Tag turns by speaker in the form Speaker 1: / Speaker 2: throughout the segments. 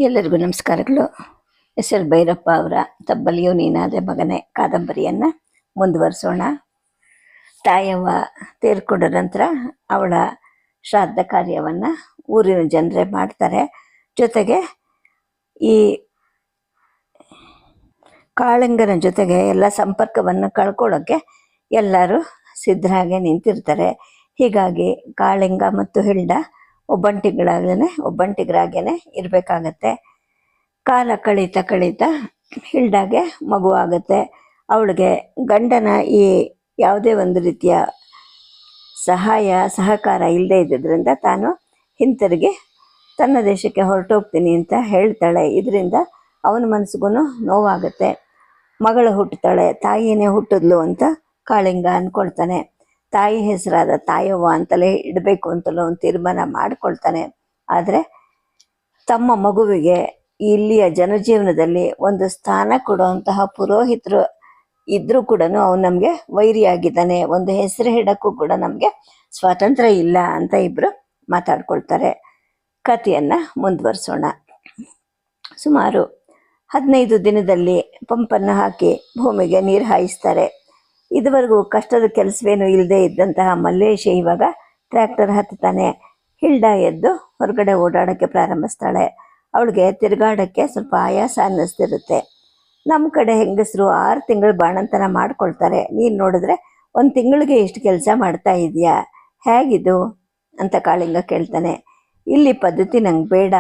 Speaker 1: ಎಲ್ಲರಿಗೂ ನಮಸ್ಕಾರಗಳು. ಎಸ್.ಎಲ್. ಭೈರಪ್ಪ ಅವರ ತಬ್ಬಲಿಯೋ ನೀನಾದೆ ಮಗನೇ ಕಾದಂಬರಿಯನ್ನು ಮುಂದುವರಿಸೋಣ. ತಾಯವ್ವ ತೀರ್ಕೊಂಡ ನಂತರ ಅವಳ ಶ್ರಾದ್ದ ಕಾರ್ಯವನ್ನು ಊರಿನ ಜನರೇ ಮಾಡ್ತಾರೆ. ಜೊತೆಗೆ ಈ ಕಾಳಿಂಗನ ಜೊತೆಗೆ ಎಲ್ಲ ಸಂಪರ್ಕವನ್ನು ಕಳ್ಕೊಳ್ಳೋಕ್ಕೆ ಎಲ್ಲರೂ ಸಿದ್ಧರಾಗಿ ನಿಂತಿರ್ತಾರೆ. ಹೀಗಾಗಿ ಕಾಳಿಂಗ ಮತ್ತು ಹಿಲ್ಡ ಒಬ್ಬಂಟಿಗರಾಗೇ ಇರಬೇಕಾಗತ್ತೆ. ಕಾಲ ಕಳೀತಾ ಹಿಲ್ಡಾಗೆ ಮಗು ಆಗುತ್ತೆ. ಅವಳಿಗೆ ಗಂಡನ ಈ ಯಾವುದೇ ಒಂದು ರೀತಿಯ ಸಹಕಾರ ಇಲ್ಲದೆ ಇದ್ದಿದ್ದರಿಂದ ತಾನು ಹಿಂತಿರುಗಿ ತನ್ನ ದೇಶಕ್ಕೆ ಹೊರಟೋಗ್ತೀನಿ ಅಂತ ಹೇಳ್ತಾಳೆ. ಇದರಿಂದ ಅವನ ಮನಸ್ಸಿಗೂ ನೋವಾಗುತ್ತೆ. ಮಗಳು ಹುಟ್ಟುತ್ತಾಳೆ, ತಾಯಿನೇ ಹುಟ್ಟಿದ್ಲು ಅಂತ ಕಾಳಿಂಗ ಅಂದ್ಕೊಳ್ತಾನೆ. ತಾಯಿ ಹೆಸರಾದ ತಾಯವ್ವ ಅಂತಲೇ ಇಡಬೇಕು ಅಂತಲೂ ಒಂದು ತೀರ್ಮಾನ ಮಾಡಿಕೊಳ್ತಾನೆ. ಆದರೆ ತಮ್ಮ ಮಗುವಿಗೆ ಇಲ್ಲಿಯ ಜನಜೀವನದಲ್ಲಿ ಒಂದು ಸ್ಥಾನ ಕೊಡುವಂತಹ ಪುರೋಹಿತರು ಇದ್ರೂ ಕೂಡ ಅವನು ನಮಗೆ ವೈರಿಯಾಗಿದ್ದಾನೆ, ಒಂದು ಹೆಸರು ಇಡಕ್ಕೂ ಕೂಡ ನಮಗೆ ಸ್ವಾತಂತ್ರ್ಯ ಇಲ್ಲ ಅಂತ ಇಬ್ಬರು ಮಾತಾಡ್ಕೊಳ್ತಾರೆ. ಕಥೆಯನ್ನು ಮುಂದುವರಿಸೋಣ. ಸುಮಾರು 15 ದಿನದಲ್ಲಿ ಪಂಪನ್ನು ಹಾಕಿ ಭೂಮಿಗೆ ನೀರು ಹಾಯಿಸ್ತಾರೆ. ಇದುವರೆಗೂ ಕಷ್ಟದ ಕೆಲಸವೇನು ಇಲ್ಲದೆ ಇದ್ದಂತಹ ಮಲ್ಲೇಶ ಇವಾಗ ಟ್ರ್ಯಾಕ್ಟರ್ ಹತ್ತಾನೆ. ಹಿಲ್ಡ ಎದ್ದು ಹೊರಗಡೆ ಓಡಾಡೋಕ್ಕೆ ಪ್ರಾರಂಭಿಸ್ತಾಳೆ. ಅವಳಿಗೆ ತಿರುಗಾಡೋಕ್ಕೆ ಸ್ವಲ್ಪ ಆಯಾಸ ಅನ್ನಿಸ್ತಿರುತ್ತೆ. ನಮ್ಮ ಕಡೆ ಹೆಂಗಸರು 6 ತಿಂಗಳು ಬಾಣಂತನ ಮಾಡ್ಕೊಳ್ತಾರೆ. ನೀನು ನೋಡಿದ್ರೆ 1 ತಿಂಗಳಿಗೆ ಇಷ್ಟು ಕೆಲಸ ಮಾಡ್ತಾ ಇದೆಯಾ, ಹೇಗಿದು ಅಂತ ಕಾಳಿಂಗ ಕೇಳ್ತಾನೆ. ಇಲ್ಲಿ ಪದ್ಧತಿ ನಂಗೆ ಬೇಡ.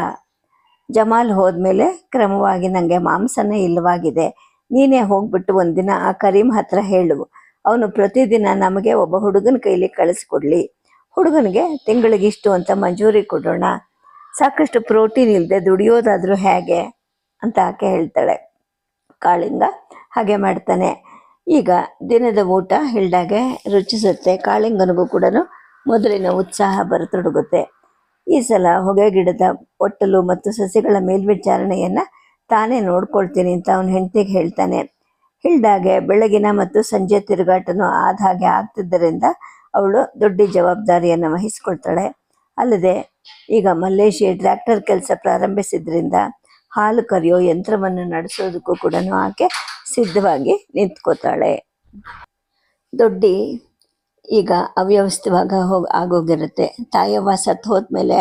Speaker 1: ಜಮಾಲ್ ಹೋದ್ಮೇಲೆ ಕ್ರಮವಾಗಿ ನನಗೆ ಮಾಂಸನೇ ಇಲ್ಲವಾಗಿದೆ. ನೀನೇ ಹೋಗ್ಬಿಟ್ಟು ಒಂದಿನ ಆ ಕರೀಂ ಹತ್ರ ಹೇಳು, ಅವನು ಪ್ರತಿದಿನ ನಮಗೆ ಒಬ್ಬ ಹುಡುಗನ ಕೈಲಿ ಕಳಿಸ್ಕೊಡ್ಲಿ. ಹುಡುಗನಿಗೆ ತಿಂಗಳಿಗಿಷ್ಟು ಅಂತ ಮಂಜೂರಿ ಕೊಡೋಣ. ಸಾಕಷ್ಟು ಪ್ರೋಟೀನ್ ಇಲ್ಲದೆ ದುಡಿಯೋದಾದರೂ ಹೇಗೆ ಅಂತ ಆಕೆ ಹೇಳ್ತಾಳೆ. ಕಾಳಿಂಗ ಹಾಗೆ ಮಾಡ್ತಾನೆ. ಈಗ ದಿನದ ಊಟ ಹಿಲ್ಡಾಗೆ ರುಚಿಸುತ್ತೆ. ಕಾಳಿಂಗನಿಗೂ ಕೂಡ ಮೊದಲಿನ ಉತ್ಸಾಹ ಬರತೊಡಗುತ್ತೆ. ಈ ಸಲ ಹೊಗೆ ಗಿಡದ ಒಟ್ಟಲು ಮತ್ತು ಸಸಿಗಳ ಮೇಲ್ವಿಚಾರಣೆಯನ್ನು ತಾನೇ ನೋಡ್ಕೊಳ್ತೀನಿ ಅಂತ ಅವನ ಹೆಂಡತಿಗೆ ಹೇಳ್ತಾನೆ. ಹಿಲ್ಡಾಗೆ ಬೆಳಗಿನ ಮತ್ತು ಸಂಜೆ ತಿರುಗಾಟನೂ ಆದ ಹಾಗೆ ಆಗ್ತಿದ್ದರಿಂದ ಅವಳು ದೊಡ್ಡ ಜವಾಬ್ದಾರಿಯನ್ನು ವಹಿಸ್ಕೊಳ್ತಾಳೆ. ಅಲ್ಲದೆ ಈಗ ಮಲ್ಲೇಶಿ ಟ್ರ್ಯಾಕ್ಟರ್ ಕೆಲಸ ಪ್ರಾರಂಭಿಸಿದ್ರಿಂದ ಹಾಲು ಕರೆಯೋ ಯಂತ್ರವನ್ನು ನಡೆಸೋದಕ್ಕೂ ಕೂಡ ಆಕೆ ಸಿದ್ಧವಾಗಿ ನಿಂತ್ಕೋತಾಳೆ. ದೊಡ್ಡಿ ಈಗ ಅವ್ಯವಸ್ಥಿತವಾಗ ಆಗೋಗಿರುತ್ತೆ. ತಾಯವ್ವ ಸತ್ತು ಹೋದ್ಮೇಲೆ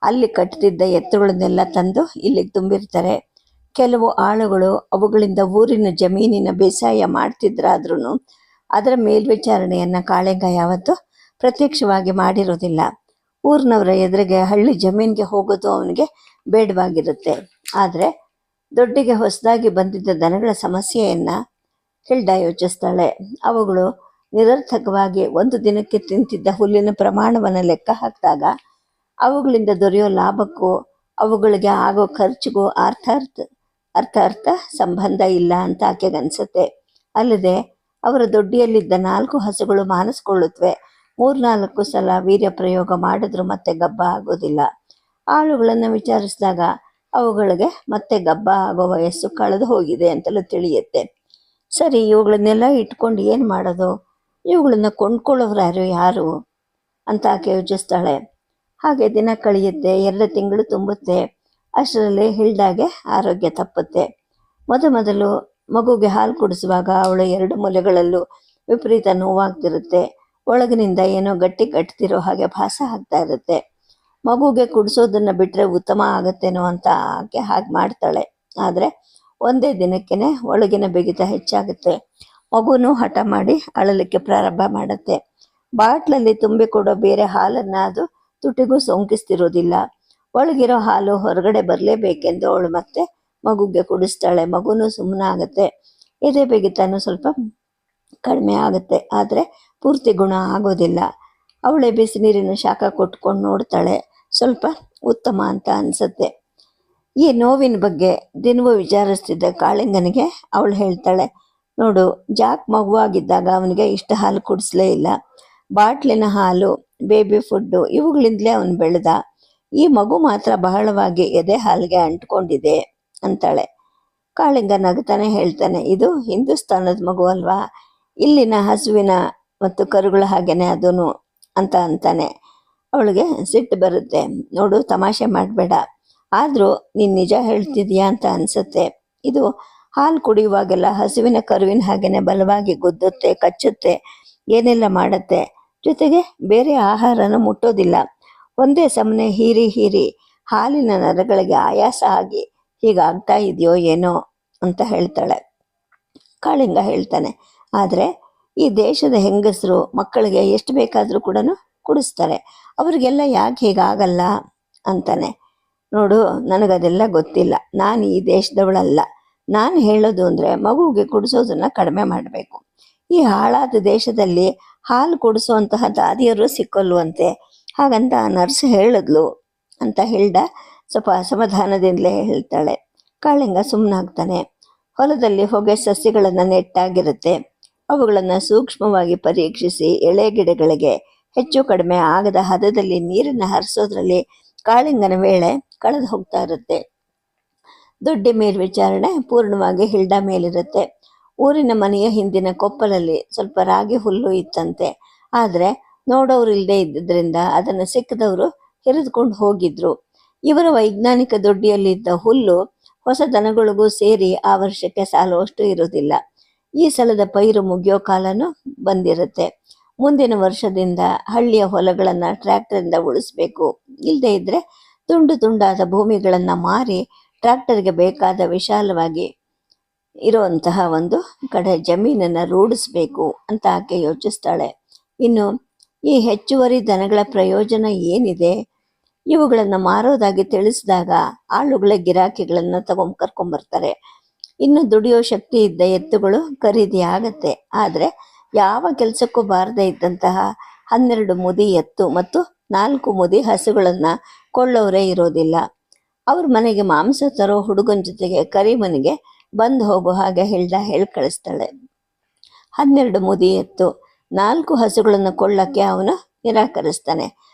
Speaker 1: ಅಲ್ಲಿ ಕಟ್ತಿದ್ದ ಎತ್ತುಗಳನ್ನೆಲ್ಲ ತಂದು ಇಲ್ಲಿಗೆ ತುಂಬಿರ್ತಾರೆ. ಕೆಲವು ಆಳುಗಳು ಅವುಗಳಿಂದ ಊರಿನ ಜಮೀನಿನ ಬೇಸಾಯ ಮಾಡ್ತಿದ್ರಾದ್ರೂ ಅದರ ಮೇಲ್ವಿಚಾರಣೆಯನ್ನು ಕಾಳಿಂಗ ಯಾವತ್ತೂ ಪ್ರತ್ಯಕ್ಷವಾಗಿ ಮಾಡಿರೋದಿಲ್ಲ. ಊರಿನವರ ಎದುರಿಗೆ ಹಳ್ಳಿ ಜಮೀನಿಗೆ ಹೋಗೋದು ಅವನಿಗೆ ಬೇಡವಾಗಿರುತ್ತೆ. ಆದರೆ ದೊಡ್ಡಿಗೆ ಹೊಸದಾಗಿ ಬಂದಿದ್ದ ದನಗಳ ಸಮಸ್ಯೆಯನ್ನು ಹಿಲ್ಡ ಯೋಚಿಸ್ತಾಳೆ. ಅವುಗಳು ನಿರರ್ಥಕವಾಗಿ ಒಂದು ದಿನಕ್ಕೆ ತಿಂತಿದ್ದ ಹುಲ್ಲಿನ ಪ್ರಮಾಣವನ್ನು ಲೆಕ್ಕ ಹಾಕಿದಾಗ ಅವುಗಳಿಂದ ದೊರೆಯೋ ಲಾಭಕ್ಕೂ ಅವುಗಳಿಗೆ ಆಗೋ ಖರ್ಚಿಗೂ ಅರ್ಥ ಸಂಬಂಧ ಇಲ್ಲ ಅಂತ ಆಕೆಗೆ ಅನಿಸುತ್ತೆ. ಅಲ್ಲದೆ ಅವರ ದೊಡ್ಡಿಯಲ್ಲಿದ್ದ 4 ಹಸುಗಳು ಮಾನಿಸ್ಕೊಳ್ಳುತ್ತವೆ. 3-4 ಸಲ ವೀರ್ಯ ಪ್ರಯೋಗ ಮಾಡಿದ್ರು ಮತ್ತೆ ಗಬ್ಬ ಆಗೋದಿಲ್ಲ. ಆಳುಗಳನ್ನು ವಿಚಾರಿಸಿದಾಗ ಅವುಗಳಿಗೆ ಮತ್ತೆ ಗಬ್ಬ ಆಗೋ ವಯಸ್ಸು ಕಳೆದು ಹೋಗಿದೆ ಅಂತಲೂ ತಿಳಿಯುತ್ತೆ. ಸರಿ, ಇವುಗಳನ್ನೆಲ್ಲ ಇಟ್ಕೊಂಡು ಏನು ಮಾಡೋದು? ಇವುಗಳನ್ನ ಕೊಂಡ್ಕೊಳ್ಳೋರು ಯಾರು ಅಂತ ಆಕೆ ಯೋಚಿಸ್ತಾಳೆ. ಹಾಗೆ ದಿನ ಕಳೆಯುತ್ತೆ. 2 ತಿಂಗಳು ತುಂಬುತ್ತೆ. ಅಷ್ಟರಲ್ಲಿ ಹಿಲ್ಡಾಗೆ ಆರೋಗ್ಯ ತಪ್ಪುತ್ತೆ. ಮೊದಲು ಮಗುಗೆ ಹಾಲು ಕುಡಿಸುವಾಗ ಅವಳ 2 ಮೂಲೆಗಳಲ್ಲೂ ವಿಪರೀತ ನೋವಾಗ್ತಿರುತ್ತೆ. ಒಳಗಿನಿಂದ ಏನೋ ಗಟ್ಟಿ ಕಟ್ತಿರೋ ಹಾಗೆ ಭಾಸ ಆಗ್ತಾ ಇರುತ್ತೆ. ಮಗುಗೆ ಕುಡಿಸೋದನ್ನು ಬಿಟ್ಟರೆ ಉತ್ತಮ ಆಗುತ್ತೇನೋ ಅಂತ ಆಕೆ ಹಾಗೆ ಮಾಡ್ತಾಳೆ. ಆದರೆ ಒಂದೇ ದಿನಕ್ಕೇ ಒಳಗಿನ ಬಿಗಿತ ಹೆಚ್ಚಾಗುತ್ತೆ. ಮಗುನೂ ಹಠ ಮಾಡಿ ಅಳಲಿಕ್ಕೆ ಪ್ರಾರಂಭ ಮಾಡುತ್ತೆ. ಬಾಟ್ಲಲ್ಲಿ ತುಂಬಿಕೊಡೋ ಬೇರೆ ಹಾಲನ್ನು ಅದು ತುಟಿಗೂ ಸೋಂಕಿಸ್ತಿರೋದಿಲ್ಲ. ಒಳಗಿರೋ ಹಾಲು ಹೊರಗಡೆ ಬರಲೇಬೇಕೆಂದು ಅವಳು ಮತ್ತೆ ಮಗುಗೆ ಕುಡಿಸ್ತಾಳೆ. ಮಗುನೂ ಸುಮ್ಮನಾಗುತ್ತೆ. ಎದೆ ಬಿಗಿತನೂ ಸ್ವಲ್ಪ ಕಡಿಮೆ ಆಗುತ್ತೆ. ಆದರೆ ಪೂರ್ತಿ ಗುಣ ಆಗೋದಿಲ್ಲ. ಅವಳೇ ಬಿಸಿ ನೀರಿನ ಶಾಖ ಕೊಟ್ಕೊಂಡು ನೋಡ್ತಾಳೆ. ಸ್ವಲ್ಪ ಉತ್ತಮ ಅಂತ ಅನಿಸುತ್ತೆ. ಈ ನೋವಿನ ಬಗ್ಗೆ ದಿನವೂ ವಿಚಾರಿಸ್ತಿದ್ದ ಕಾಳಿಂಗನಿಗೆ ಅವಳು ಹೇಳ್ತಾಳೆ, ನೋಡು, ಜಾಕ್ ಮಗುವಾಗಿದ್ದಾಗ ಅವನಿಗೆ ಇಷ್ಟು ಹಾಲು ಕುಡಿಸ್ಲೇ ಇಲ್ಲ. ಬಾಟ್ಲಿನ ಹಾಲು, ಬೇಬಿ ಫುಡ್ಡು ಇವುಗಳಿಂದಲೇ ಅವನು ಬೆಳೆದ. ಈ ಮಗು ಮಾತ್ರ ಬಹಳವಾಗಿ ಎದೆ ಹಾಲಿಗೆ ಅಂಟ್ಕೊಂಡಿದೆ ಅಂತಾಳೆ. ಕಾಳಿಂಗ ನಗುತ್ತಾನೆ ಹೇಳ್ತಾನೆ, ಇದು ಹಿಂದೂಸ್ತಾನದ ಮಗು ಅಲ್ವಾ, ಇಲ್ಲಿನ ಹಸುವಿನ ಮತ್ತು ಕರುಗಳ ಹಾಗೇನೆ ಅದೂ ಅಂತಾನೆ. ಅವಳಿಗೆ ಸಿಟ್ಟು ಬರುತ್ತೆ. ನೋಡು, ತಮಾಷೆ ಮಾಡಬೇಡ. ಆದರೂ ನೀನು ನಿಜ ಹೇಳ್ತಿದ್ಯಾ ಅಂತ ಅನಿಸುತ್ತೆ. ಇದು ಹಾಲು ಕುಡಿಯುವಾಗೆಲ್ಲ ಹಸುವಿನ ಕರುವಿನ ಹಾಗೆಯೇ ಬಲವಾಗಿ ಗುದ್ದುತ್ತೆ, ಕಚ್ಚುತ್ತೆ, ಏನೆಲ್ಲ ಮಾಡುತ್ತೆ. ಜೊತೆಗೆ ಬೇರೆ ಆಹಾರನ ಮುಟ್ಟೋದಿಲ್ಲ. ಒಂದೇ ಸಮನೆ ಹೀರಿ ಹೀರಿ ಹಾಲಿನ ನರಗಳಿಗೆ ಆಯಾಸ ಆಗಿ ಹೀಗಾಗ್ತಾ ಇದೆಯೋ ಏನೋ ಅಂತ ಹೇಳ್ತಾಳೆ. ಕಾಳಿಂಗ ಹೇಳ್ತಾನೆ, ಆದರೆ ಈ ದೇಶದ ಹೆಂಗಸರು ಮಕ್ಕಳಿಗೆ ಎಷ್ಟು ಬೇಕಾದರೂ ಕೂಡ ಕುಡಿಸ್ತಾರೆ, ಅವ್ರಿಗೆಲ್ಲ ಯಾಕೆ ಹೀಗಾಗಲ್ಲ ಅಂತಾನೆ. ನೋಡು, ನನಗದೆಲ್ಲ ಗೊತ್ತಿಲ್ಲ, ನಾನು ಈ ದೇಶದವಳಲ್ಲ. ನಾನು ಹೇಳೋದು ಅಂದರೆ ಮಗುವಿಗೆ ಕುಡಿಸೋದನ್ನು ಕಡಿಮೆ ಮಾಡಬೇಕು. ಈ ಹಾಳಾದ ದೇಶದಲ್ಲಿ ಹಾಲು ಕುಡಿಸೋಂತಹ ದಾದಿಯರು ಸಿಕ್ಕಲ್ವಂತೆ, ಹಾಗಂತ ನರ್ಸ್ ಹೇಳಿದ್ಲು ಅಂತ ಹಿಲ್ಡ ಸ್ವಲ್ಪ ಅಸಮಾಧಾನದಿಂದಲೇ ಹೇಳ್ತಾಳೆ. ಕಾಳಿಂಗ ಸುಮ್ಮನಾಗ್ತಾನೆ. ಹೊಲದಲ್ಲಿ ಹೊಗೆ ಸಸ್ಯಗಳನ್ನು ನೆಟ್ಟಾಗಿರುತ್ತೆ. ಅವುಗಳನ್ನು ಸೂಕ್ಷ್ಮವಾಗಿ ಪರೀಕ್ಷಿಸಿ ಎಳೆ ಗಿಡಗಳಿಗೆ ಹೆಚ್ಚು ಕಡಿಮೆ ಆಗದ ಹದದಲ್ಲಿ ನೀರನ್ನು ಹರಿಸೋದ್ರಲ್ಲಿ ಕಾಳಿಂಗನ ವೇಳೆ ಕಳೆದು ಹೋಗ್ತಾ ಇರುತ್ತೆ. ದೊಡ್ಡ ಮೇಲ್ವಿಚಾರಣೆ ಪೂರ್ಣವಾಗಿ ಹಿಲ್ಡ ಮೇಲಿರುತ್ತೆ. ಊರಿನ ಮನೆಯ ಹಿಂದಿನ ಕೊಪ್ಪಲಲ್ಲಿ ಸ್ವಲ್ಪ ರಾಗಿ ಹುಲ್ಲು ಇತ್ತಂತೆ. ಆದರೆ ನೋಡೋರು ಇಲ್ಲದೆ ಇದ್ದಿದ್ದರಿಂದ ಅದನ್ನು ಸಿಕ್ಕದವರು ಹಿರಿದುಕೊಂಡು ಹೋಗಿದ್ರು. ಇವರ ವೈಜ್ಞಾನಿಕ ದೊಡ್ಡಿಯಲ್ಲಿದ್ದ ಹುಲ್ಲು ಹೊಸ ದನಗಳಿಗೂ ಸೇರಿ ಆ ವರ್ಷಕ್ಕೆ ಸಾಲುವಷ್ಟು ಇರೋದಿಲ್ಲ. ಈ ಸಲದ ಪೈರು ಮುಗಿಯೋ ಕಾಲನೂ ಬಂದಿರುತ್ತೆ. ಮುಂದಿನ ವರ್ಷದಿಂದ ಹಳ್ಳಿಯ ಹೊಲಗಳನ್ನು ಟ್ರ್ಯಾಕ್ಟರಿಂದ ಉಳಿಸ್ಬೇಕು. ಇಲ್ಲದೆ ಇದ್ದರೆ ತುಂಡು ತುಂಡಾದ ಭೂಮಿಗಳನ್ನು ಮಾರಿ ಟ್ರ್ಯಾಕ್ಟರ್ಗೆ ಬೇಕಾದ ವಿಶಾಲವಾಗಿ ಇರುವಂತಹ ಒಂದು ಕಡೆ ಜಮೀನನ್ನು ರೂಢಿಸ್ಬೇಕು ಅಂತ ಆಕೆ ಯೋಚಿಸ್ತಾಳೆ. ಇನ್ನು ಈ ಹೆಚ್ಚುವರಿ ದನಗಳ ಪ್ರಯೋಜನ ಏನಿದೆ? ಇವುಗಳನ್ನು ಮಾರೋದಾಗಿ ತಿಳಿಸಿದಾಗ ಆಳುಗಳ ಗಿರಾಕಿಗಳನ್ನು ಕರ್ಕೊಂಬರ್ತಾರೆ. ಇನ್ನು ದುಡಿಯೋ ಶಕ್ತಿ ಇದ್ದ ಎತ್ತುಗಳು ಖರೀದಿ ಆಗತ್ತೆ. ಆದರೆ ಯಾವ ಕೆಲಸಕ್ಕೂ ಬಾರದೇ ಇದ್ದಂತಹ 12 ಮುದಿ ಎತ್ತು ಮತ್ತು 4 ಮುದಿ ಹಸುಗಳನ್ನು ಕೊಳ್ಳೋರೇ ಇರೋದಿಲ್ಲ. ಅವ್ರ ಮನೆಗೆ ಮಾಂಸ ತರೋ ಹುಡುಗನ ಜೊತೆಗೆ ಕರಿಮನಿಗೆ ಬಂದು ಹೋಗೋ ಹಾಗೆ ಹೇಳಿ ಕಳಿಸ್ತಾಳೆ. 12 ಮುದಿ ಎತ್ತು 4 ಹಸುಗಳನ್ನು ಕೊಳ್ಳಕ್ಕೆ ಅವನು ನಿರಾಕರಿಸ್ತಾನೆ.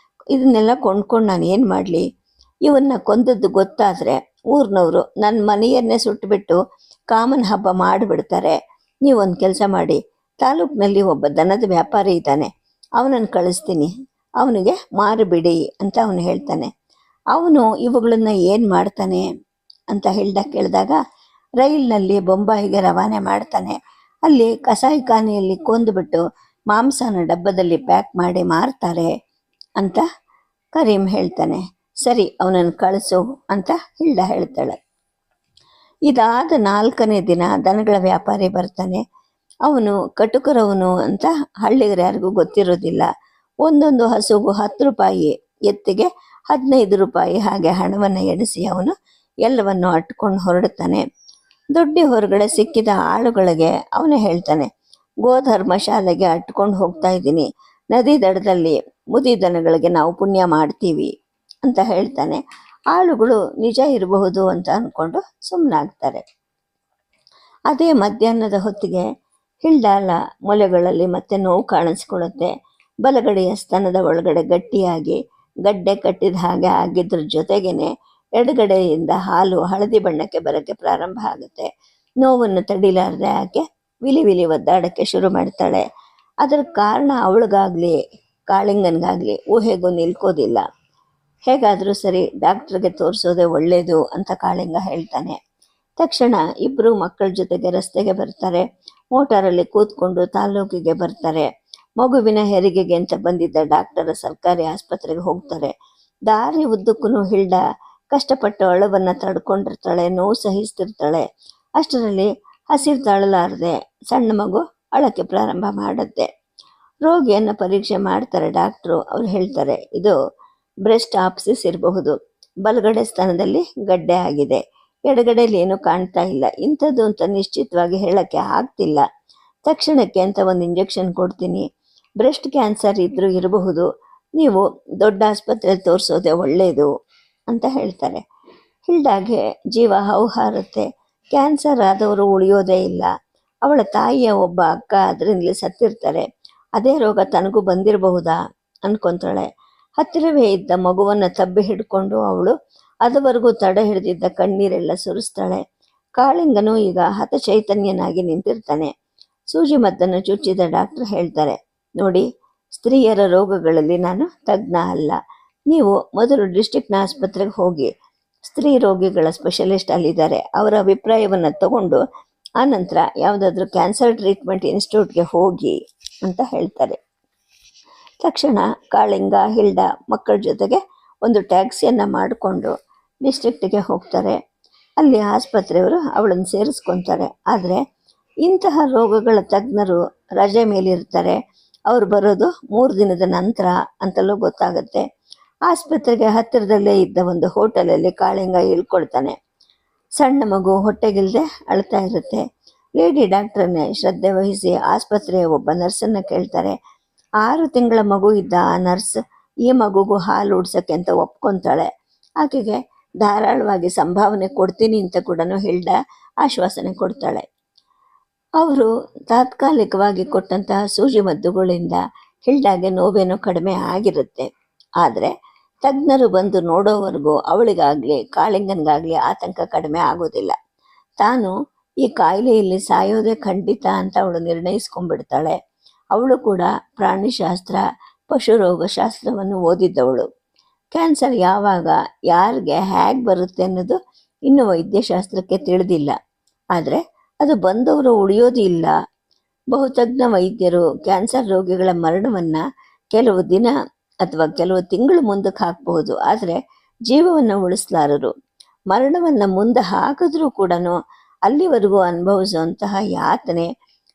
Speaker 1: ಇದನ್ನೆಲ್ಲ ಕೊಂಡ್ಕೊಂಡು ನಾನು ಏನು ಮಾಡಲಿ? ಇವನ್ನ ಕೊಂದದ್ದು ಗೊತ್ತಾದರೆ ಊರಿನವರು ನನ್ನ ಮನೆಯನ್ನೇ ಸುಟ್ಟುಬಿಟ್ಟು ಕಾಮನ್ ಹಬ್ಬ ಮಾಡಿಬಿಡ್ತಾರೆ. ನೀವೊಂದು ಕೆಲಸ ಮಾಡಿ, ತಾಲೂಕಿನಲ್ಲಿ ಒಬ್ಬ ದನದ ವ್ಯಾಪಾರಿ ಇದ್ದಾನೆ, ಅವನನ್ನು ಕಳಿಸ್ತೀನಿ, ಅವನಿಗೆ ಮಾರಿಬಿಡಿ ಅಂತ ಅವನು ಹೇಳ್ತಾನೆ. ಅವನು ಇವುಗಳನ್ನ ಏನು ಮಾಡ್ತಾನೆ ಅಂತ ಕೇಳಿದಾಗ, ರೈಲಿನಲ್ಲಿ ಬೊಂಬಾಯಿಗೆ ರವಾನೆ ಮಾಡ್ತಾನೆ. ಅಲ್ಲಿ ಕಸಾಯಿಖಾನೆಯಲ್ಲಿ ಕೊಂದುಬಿಟ್ಟು ಮಾಂಸನ ಡಬ್ಬದಲ್ಲಿ ಪ್ಯಾಕ್ ಮಾಡಿ ಮಾರ್ತಾರೆ ಅಂತ ಕರೀಂ ಹೇಳ್ತಾನೆ. ಸರಿ, ಅವನನ್ನು ಕಳಿಸು ಅಂತ ಹೇಳ್ತಾಳೆ. ಇದಾದ 4ನೇ ದಿನ ದನಗಳ ವ್ಯಾಪಾರಿ ಬರ್ತಾನೆ. ಅವನು ಕಟುಕರವನು ಅಂತ ಹಳ್ಳಿಗರು ಯಾರಿಗೂ ಗೊತ್ತಿರೋದಿಲ್ಲ. ಒಂದೊಂದು ಹಸುಗೂ 10 ರೂಪಾಯಿ, ಎತ್ತಿಗೆ 15 ರೂಪಾಯಿ ಹಾಗೆ ಹಣವನ್ನು ಎಣಿಸಿ ಅವನು ಎಲ್ಲವನ್ನು ಅಟ್ಕೊಂಡು ಹೊರಡ್ತಾನೆ. ದೊಡ್ಡ ಹೊರಗಡೆ ಸಿಕ್ಕಿದ ಆಳುಗಳಿಗೆ ಅವನೇ ಹೇಳ್ತಾನೆ, ಗೋಧರ್ಮ ಶಾಲೆಗೆ ಅಟ್ಕೊಂಡು ಹೋಗ್ತಾ ಇದ್ದೀನಿ, ನದಿ ದಡದಲ್ಲಿ ಮುದಿ ದನಗಳಿಗೆ ನಾವು ಪುಣ್ಯ ಮಾಡ್ತೀವಿ ಅಂತ ಹೇಳ್ತಾನೆ. ಆಳುಗಳು ನಿಜ ಇರಬಹುದು ಅಂತ ಅಂದ್ಕೊಂಡು ಸುಮ್ಮನಾಗ್ತಾರೆ. ಅದೇ ಮಧ್ಯಾಹ್ನದ ಹೊತ್ತಿಗೆ ಹಿಲ್ಡಾಲ ಮೊಲೆಗಳಲ್ಲಿ ಮತ್ತೆ ನೋವು ಕಾಣಿಸ್ಕೊಳ್ಳುತ್ತೆ. ಬಲಗಡೆಯ ಸ್ತನದ ಒಳಗಡೆ ಗಟ್ಟಿಯಾಗಿ ಗಡ್ಡೆ ಕಟ್ಟಿದ ಹಾಗೆ ಆಗಿದ್ರ ಜೊತೆಗೇನೆ ಎಡಗಡೆಯಿಂದ ಹಾಲು ಹಳದಿ ಬಣ್ಣಕ್ಕೆ ಬರೋಕ್ಕೆ ಪ್ರಾರಂಭ ಆಗುತ್ತೆ. ನೋವನ್ನು ತಡಿಲಾರದೆ ಆಕೆ ವಿಲಿ ವಿಲಿ ಒದ್ದಾಡೋಕ್ಕೆ ಶುರು ಮಾಡ್ತಾಳೆ. ಅದರ ಕಾರಣ ಅವಳಿಗಾಗಲಿ ಕಾಳಿಂಗನಿಗಾಗಲಿ ಊಹೆಗೂ ನಿಲ್ಕೋದಿಲ್ಲ. ಹೇಗಾದರೂ ಸರಿ ಡಾಕ್ಟ್ರಿಗೆ ತೋರಿಸೋದೇ ಒಳ್ಳೆಯದು ಅಂತ ಕಾಳಿಂಗ ಹೇಳ್ತಾನೆ. ತಕ್ಷಣ ಇಬ್ಬರು ಮಕ್ಕಳ ಜೊತೆಗೆ ರಸ್ತೆಗೆ ಬರ್ತಾರೆ. ಮೋಟಾರಲ್ಲಿ ಕೂತ್ಕೊಂಡು ತಾಲೂಕಿಗೆ ಬರ್ತಾರೆ. ಮಗುವಿನ ಹೆರಿಗೆಗೆ ಅಂತ ಬಂದಿದ್ದ ಡಾಕ್ಟರ ಸರ್ಕಾರಿ ಆಸ್ಪತ್ರೆಗೆ ಹೋಗ್ತಾರೆ. ದಾರಿ ಉದ್ದಕ್ಕೂ ಹಿಲ್ಡ ಕಷ್ಟಪಟ್ಟು ಅಳವನ್ನು ತಡ್ಕೊಂಡಿರ್ತಾಳೆ, ನೋವು ಸಹಿಸ್ತಿರ್ತಾಳೆ. ಅಷ್ಟರಲ್ಲಿ ಹಸಿರು ತಾಳಲಾರದೆ ಸಣ್ಣ ಮಗು ಅಳಕ್ಕೆ ಪ್ರಾರಂಭ ಮಾಡುತ್ತೆ. ರೋಗಿಯನ್ನು ಪರೀಕ್ಷೆ ಮಾಡ್ತಾರೆ ಡಾಕ್ಟ್ರು. ಅವ್ರು ಹೇಳ್ತಾರೆ, ಇದು ಬ್ರೆಸ್ಟ್ ಆಪ್ಸಿಸ್ ಇರಬಹುದು, ಬಲಗಡೆ ಸ್ತನದಲ್ಲಿ ಗಡ್ಡೆ ಆಗಿದೆ, ಎಡಗಡೆಯಲ್ಲಿ ಏನೂ ಕಾಣ್ತಾ ಇಲ್ಲ, ಇಂಥದ್ದು ಅಂತ ನಿಶ್ಚಿತವಾಗಿ ಹೇಳೋಕ್ಕೆ ಆಗ್ತಿಲ್ಲ. ತಕ್ಷಣಕ್ಕೆ ಅಂತ ಒಂದು ಇಂಜೆಕ್ಷನ್ ಕೊಡ್ತೀನಿ, ಬ್ರೆಸ್ಟ್ ಕ್ಯಾನ್ಸರ್ ಇದ್ರೂ ಇರಬಹುದು, ನೀವು ದೊಡ್ಡ ಆಸ್ಪತ್ರೆಯಲ್ಲಿ ತೋರಿಸೋದೇ ಒಳ್ಳೆಯದು ಅಂತ ಹೇಳ್ತಾರೆ. ಹಿಲ್ಡಾಗೆ ಜೀವ ಹೌಹಾರುತ್ತೆ. ಕ್ಯಾನ್ಸರ್ ಆದವರು ಉಳಿಯೋದೇ ಇಲ್ಲ. ಅವಳ ತಾಯಿಯ ಒಬ್ಬ ಅಕ್ಕ ಅದರಿಂದಲೇ ಸತ್ತಿರ್ತಾರೆ. ಅದೇ ರೋಗ ತನಗೂ ಬಂದಿರಬಹುದಾ ಅನ್ಕೊತಾಳೆ. ಹತ್ತಿರವೇ ಇದ್ದ ಮಗುವನ್ನು ತಬ್ಬಿ ಹಿಡ್ಕೊಂಡು ಅವಳು ಅದುವರೆಗೂ ತಡೆ ಹಿಡಿದಿದ್ದ ಕಣ್ಣೀರೆಲ್ಲ ಸುರಿಸ್ತಾಳೆ. ಕಾಳಿಂಗನು ಈಗ ಹತಚೈತನ್ಯನಾಗಿ ನಿಂತಿರ್ತಾನೆ. ಸೂಜಿ ಮದ್ದನ್ನು ಚುಚ್ಚಿದ ಡಾಕ್ಟರ್ ಹೇಳ್ತಾರೆ, ನೋಡಿ, ಸ್ತ್ರೀಯರ ರೋಗಗಳಲ್ಲಿ ನಾನು ತಜ್ಞ ಅಲ್ಲ, ನೀವು ಮೊದಲು ಡಿಸ್ಟ್ರಿಕ್ಟ್ನ ಆಸ್ಪತ್ರೆಗೆ ಹೋಗಿ ಸ್ತ್ರೀ ರೋಗಿಗಳ ಸ್ಪೆಷಲಿಸ್ಟ್ ಅಲ್ಲಿದ್ದಾರೆ. ಅವರ ಅಭಿಪ್ರಾಯವನ್ನು ತಗೊಂಡು ಆನಂತರ ಯಾವುದಾದ್ರೂ ಕ್ಯಾನ್ಸರ್ ಟ್ರೀಟ್ಮೆಂಟ್ ಇನ್ಸ್ಟಿಟ್ಯೂಟ್ಗೆ ಹೋಗಿ ಅಂತ ಹೇಳ್ತಾರೆ. ತಕ್ಷಣ ಕಾಳಿಂಗ ಹಿಲ್ಡಾ ಮಕ್ಕಳ ಜೊತೆಗೆ ಒಂದು ಟ್ಯಾಕ್ಸಿಯನ್ನು ಮಾಡಿಕೊಂಡು ಡಿಸ್ಟ್ರಿಕ್ಟಿಗೆ ಹೋಗ್ತಾರೆ. ಅಲ್ಲಿ ಆಸ್ಪತ್ರೆಯವರು ಅವಳನ್ನು ಸೇರಿಸ್ಕೊತಾರೆ. ಆದರೆ ಇಂತಹ ರೋಗಗಳ ತಜ್ಞರು ರಜೆ ಮೇಲಿರ್ತಾರೆ. ಅವ್ರು ಬರೋದು 3 ದಿನದ ನಂತರ ಅಂತಲೂ ಗೊತ್ತಾಗುತ್ತೆ. ಆಸ್ಪತ್ರೆಗೆ ಹತ್ತಿರದಲ್ಲೇ ಇದ್ದ ಒಂದು ಹೋಟೆಲಲ್ಲಿ ಕಾಳಿಂಗ ಇಳ್ಕೊಳ್ತಾನೆ. ಸಣ್ಣ ಮಗು ಹೊಟ್ಟೆಗಿಲ್ಲದೆ ಅಳ್ತಾ ಇರುತ್ತೆ. ಲೇಡಿ ಡಾಕ್ಟ್ರನ್ನೇ ಶ್ರದ್ಧೆ ವಹಿಸಿ ಆಸ್ಪತ್ರೆಯ ಒಬ್ಬ ನರ್ಸನ್ನು ಕೇಳ್ತಾರೆ. 6 ತಿಂಗಳ ಮಗು ಇದ್ದ ಆ ನರ್ಸ್ ಈ ಮಗುಗೂ ಹಾಲು ಉಡ್ಸೋಕ್ಕೆ ಅಂತ ಒಪ್ಕೊತಾಳೆ. ಆಕೆಗೆ ಧಾರಾಳವಾಗಿ ಸಂಭಾವನೆ ಕೊಡ್ತೀನಿ ಅಂತ ಕೂಡ ಹಿಲ್ಡಾ ಆಶ್ವಾಸನೆ ಕೊಡ್ತಾಳೆ. ಅವರು ತಾತ್ಕಾಲಿಕವಾಗಿ ಕೊಟ್ಟಂತಹ ಸೂಜಿ ಮದ್ದುಗಳಿಂದ ಹಿಲ್ಡಾಗೆ ನೋವೇನೋ ಕಡಿಮೆ ಆಗಿರುತ್ತೆ. ಆದರೆ ತಜ್ಞರು ಬಂದು ನೋಡೋವರೆಗೂ ಅವಳಿಗಾಗಲಿ ಕಾಳಿಂಗನಿಗಾಗಲಿ ಆತಂಕ ಕಡಿಮೆ ಆಗೋದಿಲ್ಲ. ತಾನು ಈ ಕಾಯಿಲೆಯಲ್ಲಿ ಸಾಯೋದೇ ಖಂಡಿತ ಅಂತ ಅವಳು ನಿರ್ಣಯಿಸ್ಕೊಂಡ್ಬಿಡ್ತಾಳೆ. ಅವಳು ಕೂಡ ಪ್ರಾಣಿಶಾಸ್ತ್ರ ಪಶುರೋಗಶಾಸ್ತ್ರವನ್ನು ಓದಿದ್ದವಳು. ಕ್ಯಾನ್ಸರ್ ಯಾವಾಗ ಯಾರಿಗೆ ಹೇಗೆ ಬರುತ್ತೆ ಅನ್ನೋದು ಇನ್ನೂ ವೈದ್ಯಶಾಸ್ತ್ರಕ್ಕೆ ತಿಳಿದಿಲ್ಲ. ಆದರೆ ಅದು ಬಂದವರು ಉಳಿಯೋದು ಇಲ್ಲ. ಬಹುತಜ್ಞ ವೈದ್ಯರು ಕ್ಯಾನ್ಸರ್ ರೋಗಿಗಳ ಮರಣವನ್ನು ಕೆಲವು ದಿನ ಅಥವಾ ಕೆಲವು ತಿಂಗಳು ಮುಂದಕ್ಕೆ ಹಾಕಬಹುದು, ಆದರೆ ಜೀವವನ್ನು ಉಳಿಸಲಾರರು. ಮರಣವನ್ನು ಮುಂದೆ ಹಾಕಿದ್ರೂ ಕೂಡ ಅಲ್ಲಿವರೆಗೂ ಅನುಭವಿಸುವಂತಹ ಯಾತನೆ,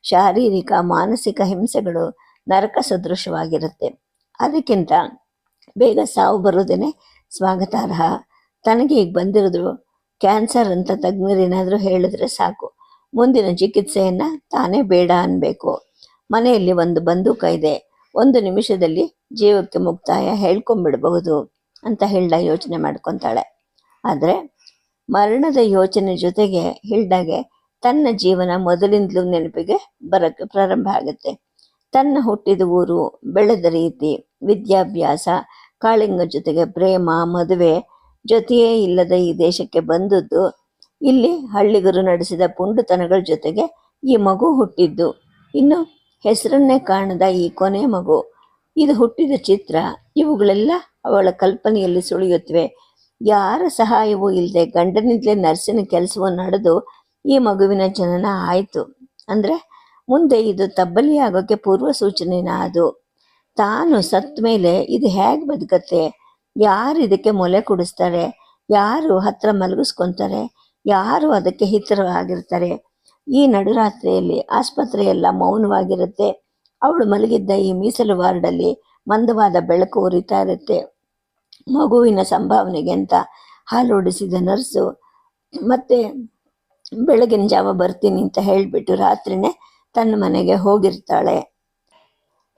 Speaker 1: ಶಾರೀರಿಕ ಮಾನಸಿಕ ಹಿಂಸೆಗಳು ನರಕ ಸದೃಶವಾಗಿರುತ್ತೆ. ಅದಕ್ಕಿಂತ ಬೇಗ ಸಾವು ಬರೋದೇನೆ ಸ್ವಾಗತಾರ್ಹ. ತನಗೆ ಈಗ ಬಂದಿರೋದು ಕ್ಯಾನ್ಸರ್ ಅಂತ ತಜ್ಞರೇನಾದರೂ ಹೇಳಿದ್ರೆ ಸಾಕು, ಮುಂದಿನ ಚಿಕಿತ್ಸೆಯನ್ನು ತಾನೇ ಬೇಡ ಅನ್ನಬೇಕು. ಮನೆಯಲ್ಲಿ ಒಂದು ಬಂದೂಕ ಇದೆ, 1 ನಿಮಿಷದಲ್ಲಿ ಜೀವಕ್ಕೆ ಮುಕ್ತಾಯ ಹೇಳ್ಕೊಂಬಿಡಬಹುದು ಅಂತ ಹಿಲ್ಡಾ ಯೋಚನೆ ಮಾಡ್ಕೊತಾಳೆ. ಆದರೆ ಮರಣದ ಯೋಚನೆ ಜೊತೆಗೆ ಹಿಲ್ಡಾಗೆ ತನ್ನ ಜೀವನ ಮೊದಲಿಂದಲೂ ನೆನಪಿಗೆ ಬರೋಕ್ಕೆ ಪ್ರಾರಂಭ ಆಗುತ್ತೆ. ತನ್ನ ಹುಟ್ಟಿದ ಊರು, ಬೆಳೆದ ರೀತಿ, ವಿದ್ಯಾಭ್ಯಾಸ, ಕಾಳಿಂಗ ಜೊತೆಗೆ ಪ್ರೇಮ, ಮದುವೆ ಜೊತೆಯೇ ಇಲ್ಲದ ಈ ದೇಶಕ್ಕೆ ಬಂದದ್ದು, ಇಲ್ಲಿ ಹಳ್ಳಿಗರು ನಡೆಸಿದ ಪುಂಡುತನಗಳ ಜೊತೆಗೆ ಈ ಮಗು ಹುಟ್ಟಿದ್ದು, ಇನ್ನು ಹೆಸರನ್ನೇ ಕಾಣದ ಈ ಕೊನೆ ಮಗು, ಇದು ಹುಟ್ಟಿದ ಚಿತ್ರ, ಇವುಗಳೆಲ್ಲ ಅವಳ ಕಲ್ಪನೆಯಲ್ಲಿ ಸುಳಿಯುತ್ತವೆ. ಯಾರ ಸಹಾಯವೂ ಇಲ್ಲದೆ ಗಂಡನಿಂದಲೇ ನರ್ಸಿನ ಕೆಲಸವನ್ನು ನಡೆದು ಈ ಮಗುವಿನ ಜನನ ಆಯಿತು. ಅಂದರೆ ಮುಂದೆ ಇದು ತಬ್ಬಲಿಯಾಗೋಕ್ಕೆ ಪೂರ್ವ ಸೂಚನೆನ ಅದು. ತಾನು ಸತ್ತ ಮೇಲೆ ಇದು ಹೇಗೆ ಬದುಕತ್ತೆ? ಯಾರು ಇದಕ್ಕೆ ಮೊಲೆ ಕುಡಿಸ್ತಾರೆ? ಯಾರು ಹತ್ರ ಮಲಗಿಸ್ಕೊತಾರೆ? ಯಾರು ಅದಕ್ಕೆ ಹಿತರವಾಗಿರ್ತಾರೆ? ಈ ನಡುರಾತ್ರಿಯಲ್ಲಿ ಆಸ್ಪತ್ರೆಯೆಲ್ಲ ಮೌನವಾಗಿರುತ್ತೆ. ಅವಳು ಮಲಗಿದ್ದ ಈ ಮೀಸಲು ವಾರ್ಡಲ್ಲಿ ಮಂದವಾದ ಬೆಳಕು ಉರಿತಾ ಇರುತ್ತೆ. ಮಗುವಿನ ಸಂಭಾವನೆಗೆ ಅಂತ ಹಾಲು ಉಡಿಸಿದ ನರ್ಸು ಮತ್ತೆ ಬೆಳಗಿನ ಜಾವ ಬರ್ತೀನಿ ಅಂತ ಹೇಳಿಬಿಟ್ಟು ರಾತ್ರಿನೇ ತನ್ನ ಮನೆಗೆ ಹೋಗಿರ್ತಾಳೆ.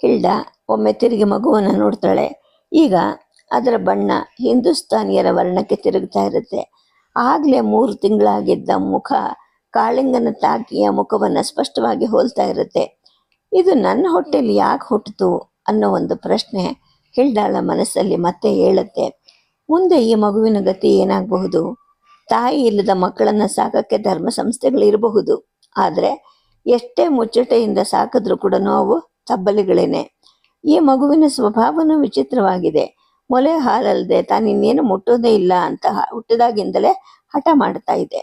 Speaker 1: ಹಿಲ್ಡಾ ಒಮ್ಮೆ ತಿರುಗಿ ಮಗುವನ್ನು ನೋಡ್ತಾಳೆ. ಈಗ ಅದರ ಬಣ್ಣ ಹಿಂದೂಸ್ತಾನಿಯರ ವರ್ಣಕ್ಕೆ ತಿರುಗ್ತಾ ಇರುತ್ತೆ. ಆಗಲೇ 3 ತಿಂಗಳಾಗಿದ್ದ ಮುಖ ಕಾಳಿಂಗನ ತಾಕಿಯ ಮುಖವನ್ನು ಸ್ಪಷ್ಟವಾಗಿ ಹೋಲ್ತಾ ಇರುತ್ತೆ. ಇದು ನನ್ನ ಹೊಟ್ಟೆಯಲ್ಲಿ ಯಾಕೆ ಹುಟ್ಟಿತು ಅನ್ನೋ ಒಂದು ಪ್ರಶ್ನೆ ಹಿಲ್ಡಾಳ ಮನಸ್ಸಲ್ಲಿ ಮತ್ತೆ ಹೇಳುತ್ತೆ. ಮುಂದೆ ಈ ಮಗುವಿನ ಗತಿ ಏನಾಗಬಹುದು? ತಾಯಿ ಇಲ್ಲದ ಮಕ್ಕಳನ್ನು ಸಾಕಕ್ಕೆ ಧರ್ಮ ಸಂಸ್ಥೆಗಳಿರಬಹುದು, ಆದರೆ ಎಷ್ಟೇ ಮುಚ್ಚಟೆಯಿಂದ ಸಾಕಿದ್ರೂ ಕೂಡ ಅವು ತಬ್ಬಲಿಗಳೇನೆ. ಈ ಮಗುವಿನ ಸ್ವಭಾವನೂ ವಿಚಿತ್ರವಾಗಿದೆ. ಮೊಲೆ ಹಾಲಲ್ಲದೆ ತಾನಿನ್ನೇನು ಮುಟ್ಟೋದೇ ಇಲ್ಲ ಅಂತ ಹುಟ್ಟಿದಾಗಿಂದಲೇ ಹಠ ಮಾಡ್ತಾ ಇದೆ.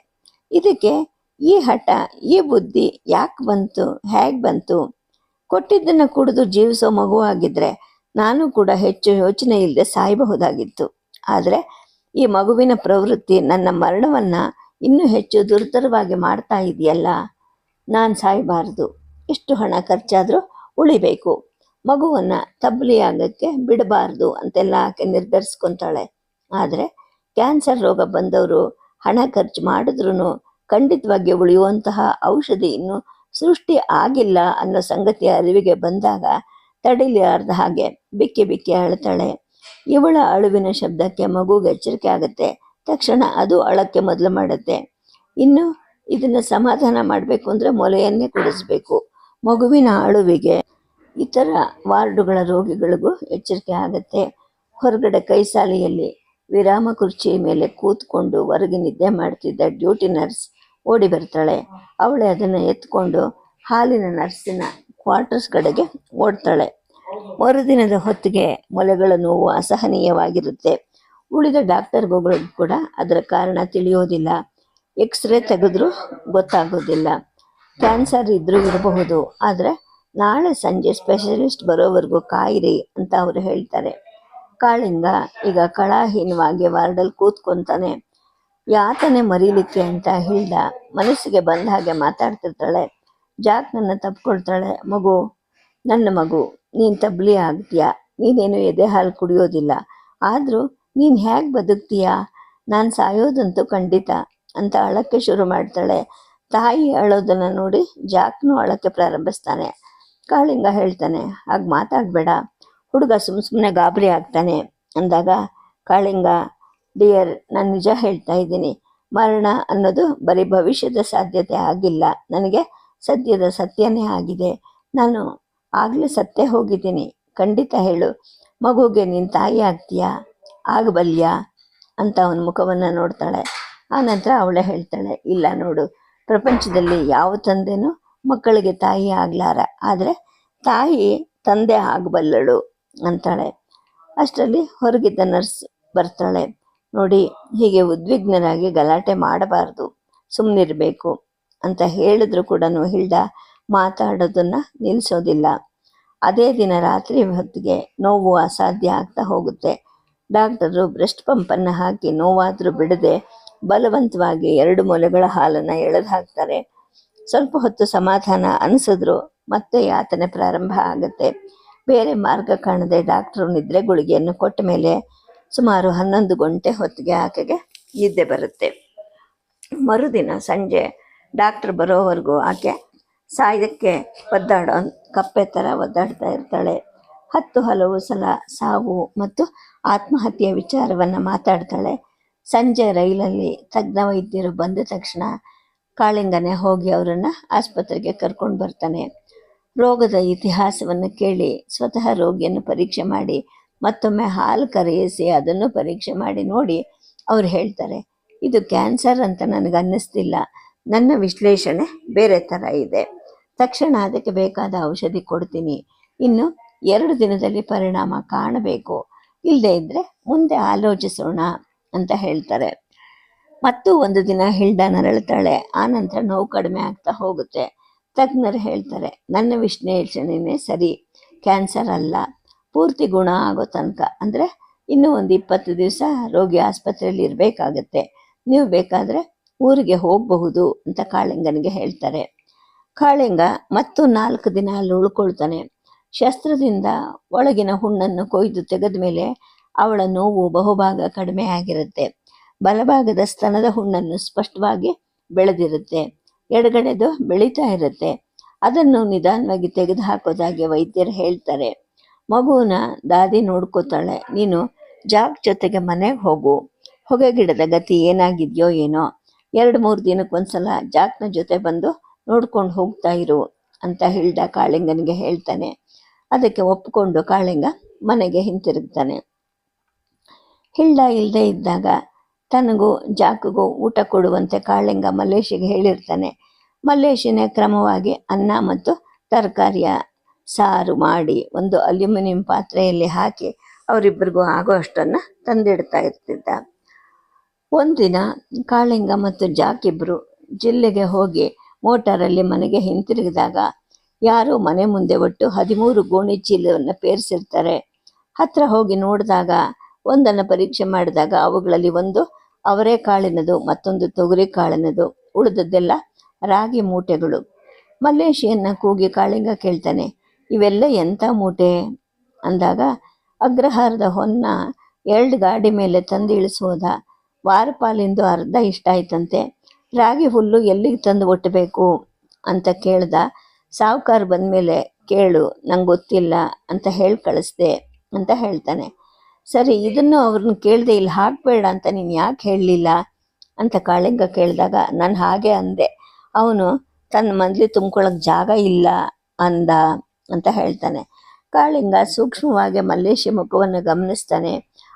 Speaker 1: ಇದಕ್ಕೆ ಈ ಹಠ, ಈ ಬುದ್ಧಿ ಯಾಕೆ ಬಂತು? ಹೇಗೆ ಬಂತು? ಕೊಟ್ಟಿದ್ದನ್ನು ಕುಡಿದು ಜೀವಿಸೋ ಮಗುವಾಗಿದ್ದರೆ ನಾನು ಕೂಡ ಹೆಚ್ಚು ಯೋಚನೆ ಇಲ್ಲದೆ ಸಾಯಬಹುದಾಗಿತ್ತು. ಆದರೆ ಈ ಮಗುವಿನ ಪ್ರವೃತ್ತಿ ನನ್ನ ಮರಣವನ್ನು ಇನ್ನೂ ಹೆಚ್ಚು ದುರ್ತರವಾಗಿ ಮಾಡ್ತಾ ಇದೆಯಲ್ಲ. ನಾನು ಸಾಯಬಾರ್ದು, ಎಷ್ಟು ಹಣ ಖರ್ಚಾದರೂ ಉಳಿಬೇಕು, ಮಗುವನ್ನು ತಬ್ಬಲಿಯಾಗಕ್ಕೆ ಬಿಡಬಾರ್ದು ಅಂತೆಲ್ಲ ಆಕೆ ನಿರ್ಧರಿಸ್ಕೊತಾಳೆ. ಆದರೆ ಕ್ಯಾನ್ಸರ್ ರೋಗ ಬಂದವರು ಹಣ ಖರ್ಚು ಮಾಡಿದ್ರೂ ಖಂಡಿತವಾಗಿ ಉಳಿಯುವಂತಹ ಔಷಧಿ ಇನ್ನೂ ಸೃಷ್ಟಿ ಆಗಿಲ್ಲ ಅನ್ನೋ ಸಂಗತಿಯ ಅರಿವಿಗೆ ಬಂದಾಗ ತಡಿಲಾರ್ದ ಹಾಗೆ ಬಿಕ್ಕಿ ಬಿಕ್ಕಿ ಅಳ್ತಾಳೆ. ಇವಳ ಅಳುವಿನ ಶಬ್ದಕ್ಕೆ ಮಗುಗೆ ಎಚ್ಚರಿಕೆ ಆಗುತ್ತೆ. ತಕ್ಷಣ ಅದು ಅಳಕ್ಕೆ ಮೊದಲು ಮಾಡುತ್ತೆ. ಇನ್ನು ಇದನ್ನು ಸಮಾಧಾನ ಮಾಡಬೇಕು ಅಂದರೆ ಮೊಲೆಯನ್ನೇ ಕುಡಿಸ್ಬೇಕು. ಮಗುವಿನ ಅಳುವಿಗೆ ಇತರ ವಾರ್ಡುಗಳ ರೋಗಿಗಳಿಗೂ ಎಚ್ಚರಿಕೆ ಆಗುತ್ತೆ. ಹೊರಗಡೆ ಕೈಸಾಲೆಯಲ್ಲಿ ವಿರಾಮ ಕುರ್ಚಿ ಮೇಲೆ ಕೂತ್ಕೊಂಡು ಹೊರಗೆ ನಿದ್ದೆ ಮಾಡ್ತಿದ್ದ ಡ್ಯೂಟಿ ನರ್ಸ್ ಓಡಿ ಬರ್ತಾಳೆ. ಅವಳೇ ಅದನ್ನು ಎತ್ಕೊಂಡು ಹಾಲಿನ ನರ್ಸಿನ ಕ್ವಾರ್ಟರ್ಸ್ ಕಡೆಗೆ ಓಡ್ತಾಳೆ. ಮರುದಿನದ ಹೊತ್ತಿಗೆ ಮೊಲೆಗಳ ನೋವು ಅಸಹನೀಯವಾಗಿರುತ್ತೆ. ಉಳಿದ ಡಾಕ್ಟರ್ಗಳು ಕೂಡ ಅದರ ಕಾರಣ ತಿಳಿಯೋದಿಲ್ಲ. ಎಕ್ಸ್ರೇ ತೆಗೆದ್ರೂ ಗೊತ್ತಾಗೋದಿಲ್ಲ. ಕ್ಯಾನ್ಸರ್ ಇದ್ರೂ ಇರಬಹುದು, ಆದರೆ ನಾಳೆ ಸಂಜೆ ಸ್ಪೆಷಲಿಸ್ಟ್ ಬರೋವರೆಗೂ ಕಾಯಿರಿ ಅಂತ ಅವರು ಹೇಳ್ತಾರೆ. ಕಾಳಿಂಗ ಈಗ ಕಳಾಹೀನವಾಗಿ ವಾರ್ಡಲ್ಲಿ ಕೂತ್ಕೊಂತಾನೆ. ಯಾತನೆ ಮರೀಲಿಕ್ಕೆ ಅಂತ ಹಿಲ್ಡ ಮನಸ್ಸಿಗೆ ಬಂದ ಹಾಗೆ ಮಾತಾಡ್ತಿರ್ತಾಳೆ. ಜಾಕ್ ನನ್ನ ತಪ್ಕೊಳ್ತಾಳೆ. ಮಗು, ನನ್ನ ಮಗು, ನೀನು ತಬ್ಲಿ ಆಗ್ತೀಯಾ? ನೀನೇನು ಎದೆ ಹಾಲು ಕುಡಿಯೋದಿಲ್ಲ, ಆದರೂ ನೀನು ಹೇಗೆ ಬದುಕ್ತೀಯಾ? ನಾನು ಸಾಯೋದಂತೂ ಖಂಡಿತ ಅಂತ ಅಳಕ್ಕೆ ಶುರು ಮಾಡ್ತಾಳೆ. ತಾಯಿ ಅಳೋದನ್ನು ನೋಡಿ ಜಾಕ್ನು ಅಳಕ್ಕೆ ಪ್ರಾರಂಭಿಸ್ತಾನೆ. ಕಾಳಿಂಗ ಹೇಳ್ತಾನೆ, ಹಾಗೆ ಮಾತಾಡಬೇಡ, ಹುಡುಗ ಸುಮ್ಮನೆ ಗಾಬರಿ ಆಗ್ತಾನೆ ಅಂದಾಗ ಕಾಳಿಂಗ, ಡಿಯರ್, ನಾನು ನಿಜ ಹೇಳ್ತಾ ಇದ್ದೀನಿ. ಮರಣ ಅನ್ನೋದು ಬರೀ ಭವಿಷ್ಯದ ಸಾಧ್ಯತೆ ಆಗಿಲ್ಲ, ನನಗೆ ಸದ್ಯದ ಸತ್ಯನೇ ಆಗಿದೆ. ನಾನು ಆಗಲೇ ಸತ್ತೇ ಹೋಗಿದ್ದೀನಿ. ಖಂಡಿತ ಹೇಳು, ಮಗುಗೆ ನೀನು ತಾಯಿ ಆಗ್ತೀಯಾ? ಆಗಬಲ್ಯಾ ಅಂತ ಅವನ ಮುಖವನ್ನು ನೋಡ್ತಾಳೆ. ಆನಂತರ ಅವಳೇ ಹೇಳ್ತಾಳೆ, ಇಲ್ಲ ನೋಡು, ಪ್ರಪಂಚದಲ್ಲಿ ಯಾವ ತಂದೆನೂ ಮಕ್ಕಳಿಗೆ ತಾಯಿ ಆಗಲಾರ, ಆದರೆ ತಾಯಿ ತಂದೆ ಆಗಬಲ್ಲಳು ಅಂತಾಳೆ. ಅಷ್ಟರಲ್ಲಿ ಹೊರಗಿದ್ದ ನರ್ಸ್ ಬರ್ತಾಳೆ. ನೋಡಿ, ಹೀಗೆ ಉದ್ವಿಗ್ನರಾಗಿ ಗಲಾಟೆ ಮಾಡಬಾರ್ದು, ಸುಮ್ಮನಿರಬೇಕು ಅಂತ ಹೇಳಿದ್ರು ಕೂಡ ಹಿಲ್ಡ ಮಾತಾಡೋದನ್ನು ನಿಲ್ಲಿಸೋದಿಲ್ಲ. ಅದೇ ದಿನ ರಾತ್ರಿ ಹೊತ್ತಿಗೆ ನೋವು ಅಸಾಧ್ಯ ಆಗ್ತಾ ಹೋಗುತ್ತೆ. ಡಾಕ್ಟರು ಬ್ರೆಸ್ಟ್ ಪಂಪನ್ನು ಹಾಕಿ ನೋವಾದರೂ ಬಿಡದೆ ಬಲವಂತವಾಗಿ 2 ಮೊಲೆಗಳ ಹಾಲನ್ನು ಎಳೆದು ಹಾಕ್ತಾರೆ. ಸ್ವಲ್ಪ ಹೊತ್ತು ಸಮಾಧಾನ ಅನಿಸಿದ್ರು ಮತ್ತೆ ಯಾತನೆ ಪ್ರಾರಂಭ ಆಗುತ್ತೆ. ಬೇರೆ ಮಾರ್ಗ ಕಾಣದೆ ಡಾಕ್ಟರು ನಿದ್ರೆ ಗುಳಿಗೆಯನ್ನು ಕೊಟ್ಟ ಮೇಲೆ ಸುಮಾರು 11 ಗಂಟೆ ಹೊತ್ತಿಗೆ ಆಕೆಗೆ ನಿದ್ದೆ ಬರುತ್ತೆ. ಮರುದಿನ ಸಂಜೆ ಡಾಕ್ಟರ್ ಬರೋವರೆಗೂ ಆಕೆ ಸಾಯೋಕ್ಕೆ ಒದ್ದಾಡೋ ಕಪ್ಪೆ ಥರ ಒದ್ದಾಡ್ತಾ ಇರ್ತಾಳೆ. ಹಲವು ಸಲ ಸಾವು ಮತ್ತು ಆತ್ಮಹತ್ಯೆ ವಿಚಾರವನ್ನು ಮಾತಾಡ್ತಾಳೆ. ಸಂಜೆ ರೈಲಲ್ಲಿ ತಜ್ಞ ವೈದ್ಯರು ಬಂದ ತಕ್ಷಣ ಕಾಳಿಂಗನೇ ಹೋಗಿ ಅವರನ್ನು ಆಸ್ಪತ್ರೆಗೆ ಕರ್ಕೊಂಡು ಬರ್ತಾನೆ. ರೋಗದ ಇತಿಹಾಸವನ್ನು ಕೇಳಿ ಸ್ವತಃ ರೋಗಿಯನ್ನು ಪರೀಕ್ಷೆ ಮಾಡಿ ಮತ್ತೊಮ್ಮೆ ಹಾಲು ಕರೆಯಿಸಿ ಅದನ್ನು ಪರೀಕ್ಷೆ ಮಾಡಿ ನೋಡಿ ಅವ್ರು ಹೇಳ್ತಾರೆ, ಇದು ಕ್ಯಾನ್ಸರ್ ಅಂತ ನನಗೆ ಅನ್ನಿಸ್ತಿಲ್ಲ, ನನ್ನ ವಿಶ್ಲೇಷಣೆ ಬೇರೆ ಥರ ಇದೆ. ತಕ್ಷಣ ಅದಕ್ಕೆ ಬೇಕಾದ ಔಷಧಿ ಕೊಡ್ತೀನಿ, ಇನ್ನು 2 ದಿನದಲ್ಲಿ ಪರಿಣಾಮ ಕಾಣಬೇಕು, ಇಲ್ಲದೇ ಇದ್ದರೆ ಮುಂದೆ ಆಲೋಚಿಸೋಣ ಅಂತ ಹೇಳ್ತಾರೆ. ಮತ್ತು 1 ದಿನ ಹಿಲ್ಡ ನರಳುತ್ತಾಳೆ. ಆನಂತರ ನೋವು ಕಡಿಮೆ ಆಗ್ತಾ ಹೋಗುತ್ತೆ. ತಜ್ಞರು ಹೇಳ್ತಾರೆ, ನನ್ನ ವಿಶ್ಲೇಷಣೆನೇ ಸರಿ, ಕ್ಯಾನ್ಸರ್ ಅಲ್ಲ. ಪೂರ್ತಿ ಗುಣ ಆಗೋ ತನಕ, ಅಂದರೆ ಇನ್ನೂ ಒಂದು 20 ದಿವಸ ರೋಗಿ ಆಸ್ಪತ್ರೆಯಲ್ಲಿ ಇರಬೇಕಾಗತ್ತೆ. ನೀವು ಬೇಕಾದರೆ ಊರಿಗೆ ಹೋಗಬಹುದು ಅಂತ ಕಾಳಿಂಗನಿಗೆ ಹೇಳ್ತಾರೆ. ಕಾಳಿಂಗ ಮತ್ತು 4 ದಿನ ಅಲ್ಲಿ ಉಳ್ಕೊಳ್ತಾನೆ. ಶಸ್ತ್ರದಿಂದ ಒಳಗಿನ ಹುಣ್ಣನ್ನು ಕೊಯ್ದು ತೆಗೆದ ಮೇಲೆ ಅವಳ ನೋವು ಬಹುಭಾಗ ಕಡಿಮೆ ಆಗಿರುತ್ತೆ. ಬಲಭಾಗದ ಸ್ತನದ ಹುಣ್ಣನ್ನು ಸ್ಪಷ್ಟವಾಗಿ ಬೆಳೆದಿರುತ್ತೆ, ಎಡಗಡೆದು ಬೆಳೀತಾ ಇರುತ್ತೆ. ಅದನ್ನು ನಿಧಾನವಾಗಿ ತೆಗೆದು ಹಾಕೋದಾಗಿ ವೈದ್ಯರು ಹೇಳ್ತಾರೆ. ಮಗುವನ್ನ ದಾದಿ ನೋಡ್ಕೋತಾಳೆ, ನೀನು ಜಾಕ್ ಜೊತೆಗೆ ಮನೆಗೆ ಹೋಗು, ಹೊಗೆ ಗಿಡದ ಗತಿ ಏನಾಗಿದೆಯೋ ಏನೋ, 2-3 ದಿನಕ್ಕೊಂದ್ಸಲ ಜಾಕ್ನ ಜೊತೆ ಬಂದು ನೋಡ್ಕೊಂಡು ಹೋಗ್ತಾ ಇರು ಅಂತ ಹಿಲ್ಡ ಕಾಳಿಂಗನಿಗೆ ಹೇಳ್ತಾನೆ. ಅದಕ್ಕೆ ಒಪ್ಪಿಕೊಂಡು ಕಾಳಿಂಗ ಮನೆಗೆ ಹಿಂತಿರುಗ್ತಾನೆ. ಹಿಲ್ಡ ಇಲ್ಲದೆ ಇದ್ದಾಗ ತನಗೂ ಜಾಕ್ಗೂ ಊಟ ಕೊಡುವಂತೆ ಕಾಳಿಂಗ ಮಲ್ಲೇಶಿಗೆ ಹೇಳಿರ್ತಾನೆ. ಮಲ್ಲೇಶಿನೇ ಕ್ರಮವಾಗಿ ಅನ್ನ ಮತ್ತು ತರಕಾರಿಯ ಸಾರು ಮಾಡಿ ಒಂದು ಅಲ್ಯೂಮಿನಿಯಂ ಪಾತ್ರೆಯಲ್ಲಿ ಹಾಕಿ ಅವರಿಬ್ಬರಿಗೂ ಆಗೋ ಅಷ್ಟನ್ನು ತಂದಿಡ್ತಾ ಇರ್ತಿದ್ದ. ಒಂದಿನ ಕಾಳಿಂಗ ಮತ್ತು ಜಾಕ್ ಇಬ್ಬರು ಜಿಲ್ಲೆಗೆ ಹೋಗಿ ಮೋಟಾರಲ್ಲಿ ಮನೆಗೆ ಹಿಂತಿರುಗಿದಾಗ ಯಾರೋ ಮನೆ ಮುಂದೆ ಒಟ್ಟು 13 ಗೋಣಿ ಚೀಲವನ್ನು ಪೇರಿಸಿರ್ತಾರೆ. ಹತ್ರ ಹೋಗಿ ನೋಡಿದಾಗ ಒಂದನ್ನು ಪರೀಕ್ಷೆ ಮಾಡಿದಾಗ ಅವುಗಳಲ್ಲಿ ಒಂದು ಅವರೆಕಾಳಿನದು, ಮತ್ತೊಂದು ತೊಗರಿ ಕಾಳಿನದು, ಉಳಿದದ್ದೆಲ್ಲ ರಾಗಿ ಮೂಟೆಗಳು. ಮಲ್ಲೇಶಿಯನ್ನು ಕೂಗಿ ಕಾಳಿಂಗ ಕೇಳ್ತಾನೆ, ಇವೆಲ್ಲ ಎಂಥ ಮೂಟೆ ಅಂದಾಗ, ಅಗ್ರಹಾರದ ಹೊನ್ನ 2 ಗಾಡಿ ಮೇಲೆ ತಂದು ಇಳಿಸೋದ, ವಾರಪಾಲಿಂದು ಅರ್ಧ ಇಷ್ಟ ಆಯ್ತಂತೆ, ರಾಗಿ ಹುಲ್ಲು ಎಲ್ಲಿಗೆ ತಂದು ಒಟ್ಟಬೇಕು ಅಂತ ಕೇಳ್ದ. ಸಾವುಕಾರ ಬಂದಮೇಲೆ ಕೇಳು, ನಂಗೆ ಗೊತ್ತಿಲ್ಲ ಅಂತ ಹೇಳಿ ಕಳಿಸ್ದೆ ಅಂತ ಹೇಳ್ತಾನೆ. ಸರಿ, ಇದನ್ನು ಅವ್ರನ್ನ ಕೇಳದೆ ಇಲ್ಲಿ ಹಾಕಬೇಡ ಅಂತ ನೀನು ಯಾಕೆ ಹೇಳಲಿಲ್ಲ ಅಂತ ಕಾಳಿಂಗ ಕೇಳಿದಾಗ, ನಾನು ಹಾಗೆ ಅಂದೆ, ಅವನು ತನ್ನ ಮಂದ್ಲಿ ತುಂಬ್ಕೊಳ್ಳೋಕೆ ಜಾಗ ಇಲ್ಲ ಅಂದ ಅಂತ ಹೇಳ್ತಾನೆ. ಕಾಳಿಂಗ ಸೂಕ್ಷ್ಮವಾಗಿ ಮಲ್ಲೇಶಿ ಮುಖವನ್ನು ಗಮನಿಸ್ತಾನೆ.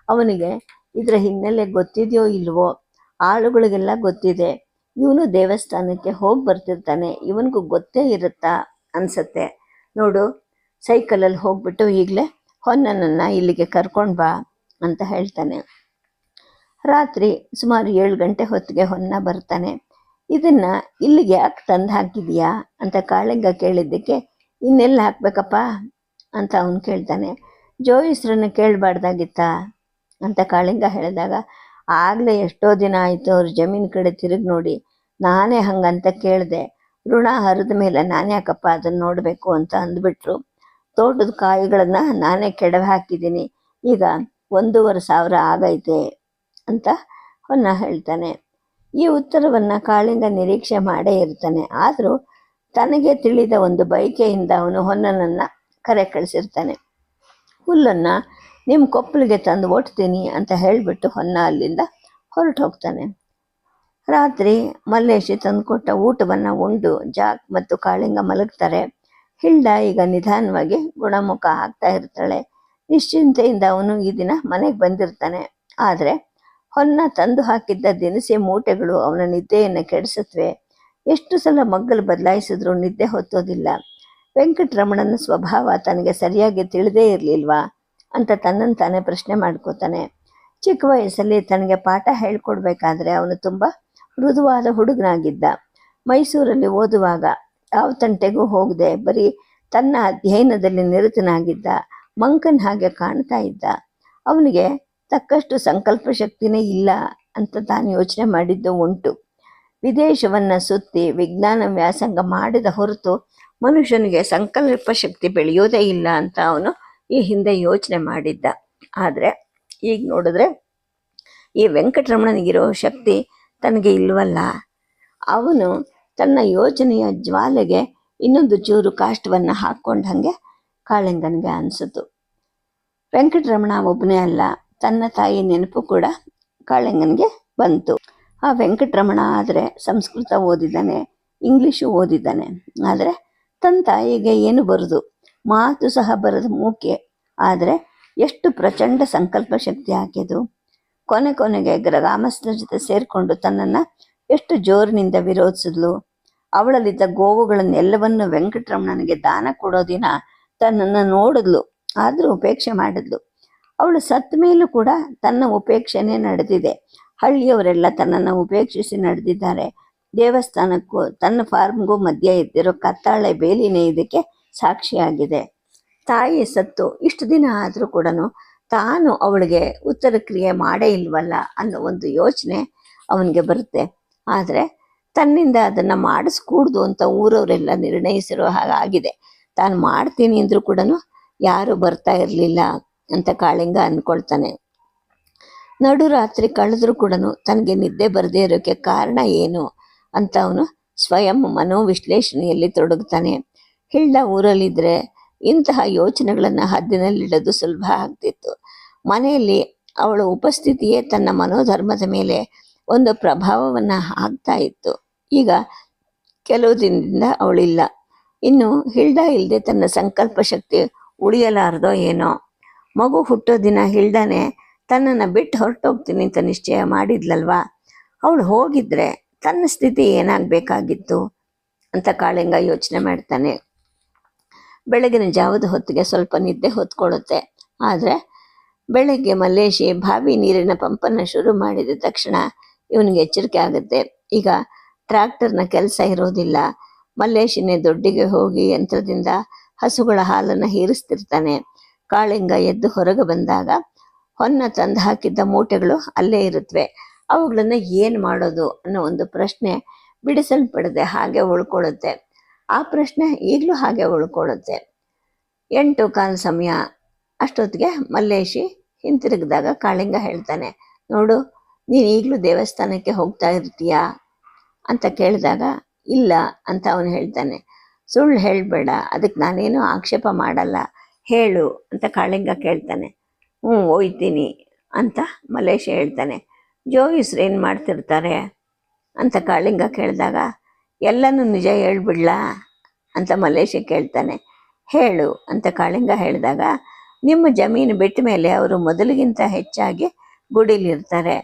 Speaker 1: ಅವನಿಗೆ ಇದರ ಹಿನ್ನೆಲೆ ಗೊತ್ತಿದೆಯೋ ಇಲ್ವೋ, ಆಳುಗಳಿಗೆಲ್ಲ ಗೊತ್ತಿದೆ, ಇವನು ದೇವಸ್ಥಾನಕ್ಕೆ ಹೋಗಿ ಬರ್ತಿರ್ತಾನೆ, ಇವನಿಗೂ ಗೊತ್ತೇ ಇರುತ್ತಾ ಅನ್ಸತ್ತೆ. ನೋಡು, ಸೈಕಲಲ್ಲಿ ಹೋಗ್ಬಿಟ್ಟು ಈಗಲೇ ಹೊನ್ನನನ್ನು ಇಲ್ಲಿಗೆ ಕರ್ಕೊಂಡು ಬಾ ಅಂತ ಹೇಳ್ತಾನೆ. ರಾತ್ರಿ ಸುಮಾರು 7 ಗಂಟೆ ಹೊತ್ತಿಗೆ ಹೊನ್ನ ಬರ್ತಾನೆ. ಇದನ್ನ ಇಲ್ಲಿಗೆ ಯಾಕೆ ತಂದು ಹಾಕಿದೀಯಾ ಅಂತ ಕಾಳಿಂಗ ಕೇಳಿದ್ದಕ್ಕೆ, ಇನ್ನೆಲ್ಲ ಹಾಕ್ಬೇಕಪ್ಪ ಅಂತ ಅವನು ಕೇಳ್ತಾನೆ. ಜೋಯಿಸ್ರನ್ನ ಕೇಳಬಾರ್ದಾಗಿತ್ತಾ ಅಂತ ಕಾಳಿಂಗ ಹೇಳಿದಾಗ, ಆಗಲೇ ಎಷ್ಟೋ ದಿನ ಆಯಿತು ಅವ್ರ ಜಮೀನು ಕಡೆ ತಿರುಗಿ ನೋಡಿ, ನಾನೇ ಹಂಗಂತ ಕೇಳಿದೆ. ಋಣ ಹರಿದ ಮೇಲೆ ನಾನು ಯಾಕಪ್ಪ ಅದನ್ನು ನೋಡಬೇಕು ಅಂತ ಅಂದ್ಬಿಟ್ರು. ತೋಟದ ಕಾಯಿಗಳನ್ನ ನಾನೇ ಕೆಡವಿ ಹಾಕಿದ್ದೀನಿ, ಈಗ 1,500 ಆಗೈತೆ ಅಂತ ಹೊನ್ನ ಹೇಳ್ತಾನೆ. ಈ ಉತ್ತರವನ್ನು ಕಾಳಿಂಗ ನಿರೀಕ್ಷೆ ಮಾಡೇ ಇರ್ತಾನೆ. ಆದರೂ ತನಗೆ ತಿಳಿದ ಒಂದು ಬಯಕೆಯಿಂದ ಅವನು ಹೊನ್ನನನ್ನು ಕರೆ ಕಳಿಸಿರ್ತಾನೆ. ಹುಲ್ಲನ್ನು ನಿಮ್ಮ ಕೊಪ್ಪಲಿಗೆ ತಂದು ಒಟ್ತೀನಿ ಅಂತ ಹೇಳಿಬಿಟ್ಟು ಹೊನ್ನ ಅಲ್ಲಿಂದ ಹೊರಟು ಹೋಗ್ತಾನೆ. ರಾತ್ರಿ ಮಲ್ಲೇಶಿ ತಂದುಕೊಟ್ಟ ಊಟವನ್ನು ಉಂಡು ಜಾಕ್ ಮತ್ತು ಕಾಳಿಂಗ ಮಲಗ್ತಾರೆ. ಹಿಲ್ಡಾ ಈಗ ನಿಧಾನವಾಗಿ ಗುಣಮುಖ ಆಗ್ತಾ ಇರ್ತಾಳೆ. ನಿಶ್ಚಿಂತೆಯಿಂದ ಅವನು ಈ ದಿನ ಮನೆಗೆ ಬಂದಿರ್ತಾನೆ. ಆದರೆ ಹೊನ್ನ ತಂದು ಹಾಕಿದ್ದ ದಿನಸಿ ಮೂಟೆಗಳು ಅವನ ನಿದ್ದೆಯನ್ನು ಕೆಡಿಸುತ್ತವೆ. ಎಷ್ಟು ಸಲ ಮಗ್ಗಲು ಬದಲಾಯಿಸಿದ್ರೂ ನಿದ್ದೆ ಹೊತ್ತೋದಿಲ್ಲ. ವೆಂಕಟರಮಣನ ಸ್ವಭಾವ ತನಗೆ ಸರಿಯಾಗಿ ತಿಳಿದೇ ಇರಲಿಲ್ವಾ ಅಂತ ತನ್ನನ್ನು ತಾನೇ ಪ್ರಶ್ನೆ ಮಾಡ್ಕೋತಾನೆ. ಚಿಕ್ಕ ವಯಸ್ಸಲ್ಲಿ ತನಗೆ ಪಾಠ ಹೇಳ್ಕೊಡ್ಬೇಕಾದ್ರೆ ಅವನು ತುಂಬ ಮೃದುವಾದ ಹುಡುಗನಾಗಿದ್ದ. ಮೈಸೂರಲ್ಲಿ ಓದುವಾಗ ಯಾವ ತಂಟೆಗೂ ಹೋಗದೆ ಬರೀ ತನ್ನ ಅಧ್ಯಯನದಲ್ಲಿ ನಿರತನಾಗಿದ್ದ. ಮಂಕನ್ ಹಾಗೆ ಕಾಣ್ತಾ ಇದ್ದ. ಅವನಿಗೆ ತಕ್ಕಷ್ಟು ಸಂಕಲ್ಪ ಶಕ್ತಿನೇ ಇಲ್ಲ ಅಂತ ತಾನು ಯೋಚನೆ ಮಾಡಿದ್ದು ಉಂಟು. ವಿದೇಶವನ್ನು ಸುತ್ತಿ ವಿಜ್ಞಾನ ವ್ಯಾಸಂಗ ಮಾಡಿದ ಹೊರತು ಮನುಷ್ಯನಿಗೆ ಸಂಕಲ್ಪ ಶಕ್ತಿ ಬೆಳೆಯೋದೇ ಇಲ್ಲ ಅಂತ ಅವನು ಈ ಹಿಂದೆ ಯೋಚನೆ ಮಾಡಿದ್ದ. ಆದರೆ ಈಗ ನೋಡಿದ್ರೆ ಈ ವೆಂಕಟರಮಣನಿಗಿರೋ ಶಕ್ತಿ ತನಗೆ ಇಲ್ವಲ್ಲ. ಅವನು ತನ್ನ ಯೋಚನೆಯ ಜ್ವಾಲೆಗೆ ಇನ್ನೊಂದು ಚೂರು ಕಾಷ್ಟವನ್ನು ಹಾಕ್ಕೊಂಡಂಗೆ ಕಾಳಿಂಗನಿಗೆ ಅನಿಸಿತು. ವೆಂಕಟರಮಣ ಒಬ್ಬನೇ ಅಲ್ಲ, ತನ್ನ ತಾಯಿ ನೆನಪು ಕೂಡ ಕಾಳಿಂಗನಿಗೆ ಬಂತು. ಆ ವೆಂಕಟರಮಣ ಆದರೆ ಸಂಸ್ಕೃತ ಓದಿದ್ದಾನೆ, ಇಂಗ್ಲೀಷು ಓದಿದ್ದಾನೆ. ಆದರೆ ತನ್ನ ತಾಯಿಗೆ ಏನು ಬರೋದು, ಮಾತು ಸಹ ಬರದ ಮೂಕೆ. ಆದರೆ ಎಷ್ಟು ಪ್ರಚಂಡ ಸಂಕಲ್ಪ ಶಕ್ತಿ ಹಾಕಿದು. ಕೊನೆಗೆ ಗ್ರಾಮಸ್ಥರ ಜೊತೆ ಸೇರಿಕೊಂಡು ತನ್ನನ್ನು ಎಷ್ಟು ಜೋರಿನಿಂದ ವಿರೋಧಿಸಿದ್ಲು. ಅವಳಲ್ಲಿದ್ದ ಗೋವುಗಳನ್ನೆಲ್ಲವನ್ನು ವೆಂಕಟರಮಣನಿಗೆ ದಾನ ಕೊಡೋ ದಿನ ತನ್ನನ್ನು ನೋಡಿದ್ಲು, ಆದರೂ ಉಪೇಕ್ಷೆ ಮಾಡಿದ್ಲು. ಅವಳು ಸತ್ತ ಮೇಲೂ ಕೂಡ ತನ್ನ ಉಪೇಕ್ಷೆನೇ ನಡೆದಿದೆ. ಹಳ್ಳಿಯವರೆಲ್ಲ ತನ್ನನ್ನು ಉಪೇಕ್ಷಿಸಿ ನಡೆದಿದ್ದಾರೆ. ದೇವಸ್ಥಾನಕ್ಕೂ ತನ್ನ ಫಾರ್ಮ್ಗೂ ಮಧ್ಯೆ ಇದ್ದಿರೋ ಕತ್ತಾಳೆ ಬೇಲಿನೇ ಇದಕ್ಕೆ ಸಾಕ್ಷಿಯಾಗಿದೆ. ತಾಯಿ ಸತ್ತು ಇಷ್ಟು ದಿನ ಆದರೂ ಕೂಡ ತಾನು ಅವಳಿಗೆ ಉತ್ತರ ಕ್ರಿಯೆ ಮಾಡೇ ಇಲ್ವಲ್ಲ ಅನ್ನೋ ಒಂದು ಯೋಚನೆ ಅವನಿಗೆ ಬರುತ್ತೆ. ಆದರೆ ತನ್ನಿಂದ ಅದನ್ನು ಮಾಡಿಸ್ಕೂಡ್ದು ಅಂತ ಊರವರೆಲ್ಲ ನಿರ್ಣಯಿಸಿರೋ ಹಾಗಾಗಿದೆ. ತಾನು ಮಾಡ್ತೀನಿ ಅಂದರೂ ಕೂಡ ಯಾರೂ ಬರ್ತಾ ಇರಲಿಲ್ಲ ಅಂತ ಕಾಳಿಂಗ ಅಂದ್ಕೊಳ್ತಾನೆ. ನಡುರಾತ್ರಿ ಕಳೆದ್ರೂ ಕೂಡ ತನಗೆ ನಿದ್ದೆ ಬರದೇ ಇರೋಕ್ಕೆ ಕಾರಣ ಏನು ಅಂತ ಅವನು ಸ್ವಯಂ ಮನೋವಿಶ್ಲೇಷಣೆಯಲ್ಲಿ ತೊಡಗ್ತಾನೆ. ಹಿಳ್ಳ ಊರಲ್ಲಿದ್ದರೆ ಇಂತಹ ಯೋಚನೆಗಳನ್ನು ಹದ್ದಿನಲ್ಲಿಡೋದು ಸುಲಭ ಆಗ್ತಿತ್ತು. ಮನೆಯಲ್ಲಿ ಅವಳ ಉಪಸ್ಥಿತಿಯೇ ತನ್ನ ಮನೋಧರ್ಮದ ಮೇಲೆ ಒಂದು ಪ್ರಭಾವವನ್ನು ಆಗ್ತಾ ಇತ್ತು. ಈಗ ಕೆಲವು ದಿನದಿಂದ ಅವಳಿಲ್ಲ. ಇನ್ನು ಹಿಲ್ಡಾ ಇಲ್ಲದೆ ತನ್ನ ಸಂಕಲ್ಪ ಶಕ್ತಿ ಉಳಿಯಲಾರದೋ ಏನೋ. ಮಗು ಹುಟ್ಟೋ ದಿನ ಹಿಲ್ಡಾನೆ ತನ್ನನ್ನು ಬಿಟ್ಟು ಹೊರಟೋಗ್ತೀನಿ ಅಂತ ನಿಶ್ಚಯ ಮಾಡಿದ್ಲಲ್ವಾ. ಅವಳು ಹೋಗಿದ್ರೆ ತನ್ನ ಸ್ಥಿತಿ ಏನಾಗಬೇಕಾಗಿತ್ತು ಅಂತ ಕಾಳಿಂಗ ಯೋಚನೆ ಮಾಡ್ತಾನೆ. ಬೆಳಗಿನ ಜಾವದ ಹೊತ್ತಿಗೆ ಸ್ವಲ್ಪ ನಿದ್ದೆ ಹೊತ್ಕೊಳ್ಳುತ್ತೆ. ಆದರೆ ಬೆಳಗ್ಗೆ ಮಲ್ಲೇಶಿ ಬಾವಿ ನೀರಿನ ಪಂಪನ್ನು ಶುರು ಮಾಡಿದ ತಕ್ಷಣ ಇವನಿಗೆ ಎಚ್ಚರಿಕೆ ಆಗುತ್ತೆ. ಈಗ ಟ್ರ್ಯಾಕ್ಟರ್ನ ಕೆಲಸ ಇರೋದಿಲ್ಲ. ಮಲ್ಲೇಶಿನೇ ದೊಡ್ಡಿಗೆ ಹೋಗಿ ಯಂತ್ರದಿಂದ ಹಸುಗಳ ಹಾಲನ್ನು ಹೀರಿಸ್ತಿರ್ತಾನೆ. ಕಾಳಿಂಗ ಎದ್ದು ಹೊರಗೆ ಬಂದಾಗ ಹೊನ್ನ ತಂದು ಹಾಕಿದ್ದ ಮೂಟೆಗಳು ಅಲ್ಲೇ ಇರುತ್ತವೆ. ಅವುಗಳನ್ನು ಏನು ಮಾಡೋದು ಅನ್ನೋ ಒಂದು ಪ್ರಶ್ನೆ ಬಿಡಿಸಲ್ಪಡದೆ ಹಾಗೆ ಉಳ್ಕೊಳ್ಳುತ್ತೆ. ಆ ಪ್ರಶ್ನೆ ಈಗಲೂ ಹಾಗೆ ಉಳ್ಕೊಳ್ಳುತ್ತೆ. 8:15 ಸಮಯ ಅಷ್ಟೊತ್ತಿಗೆ ಮಲ್ಲೇಶಿ ಹಿಂತಿರುಗಿದಾಗ ಕಾಳಿಂಗ ಹೇಳ್ತಾನೆ, ನೋಡು, ನೀನು ಈಗಲೂ ದೇವಸ್ಥಾನಕ್ಕೆ ಹೋಗ್ತಾ ಇರ್ತೀಯಾ ಅಂತ ಕೇಳಿದಾಗ ಇಲ್ಲ ಅಂತ ಅವನು ಹೇಳ್ತಾನೆ. ಸುಳ್ಳು ಹೇಳಬೇಡ, ಅದಕ್ಕೆ ನಾನೇನು ಆಕ್ಷೇಪ ಮಾಡಲ್ಲ, ಹೇಳು ಅಂತ ಕಾಳಿಂಗ ಕೇಳ್ತಾನೆ. ಹೋಯ್ತೀನಿ ಅಂತ ಮಲ್ಲೇಶಿ ಹೇಳ್ತಾನೆ. ಜೋಯಿಸ್ರು ಏನು ಮಾಡ್ತಿರ್ತಾರೆ ಅಂತ ಕಾಳಿಂಗ ಕೇಳಿದಾಗ ಎಲ್ಲನೂ ನಿಜ ಹೇಳ್ಬಿಡ್ಲಾ ಅಂತ ಮಲ್ಲೇಶಿ ಕೇಳ್ತಾನೆ. ಹೇಳು ಅಂತ ಕಾಳಿಂಗ ಹೇಳಿದಾಗ, ನಿಮ್ಮ ಜಮೀನು ಬಿಟ್ಟ ಮೇಲೆ ಅವರು ಮೊದಲಿಗಿಂತ ಹೆಚ್ಚಾಗಿ ಗುಡಿಲಿರ್ತಾರೆ.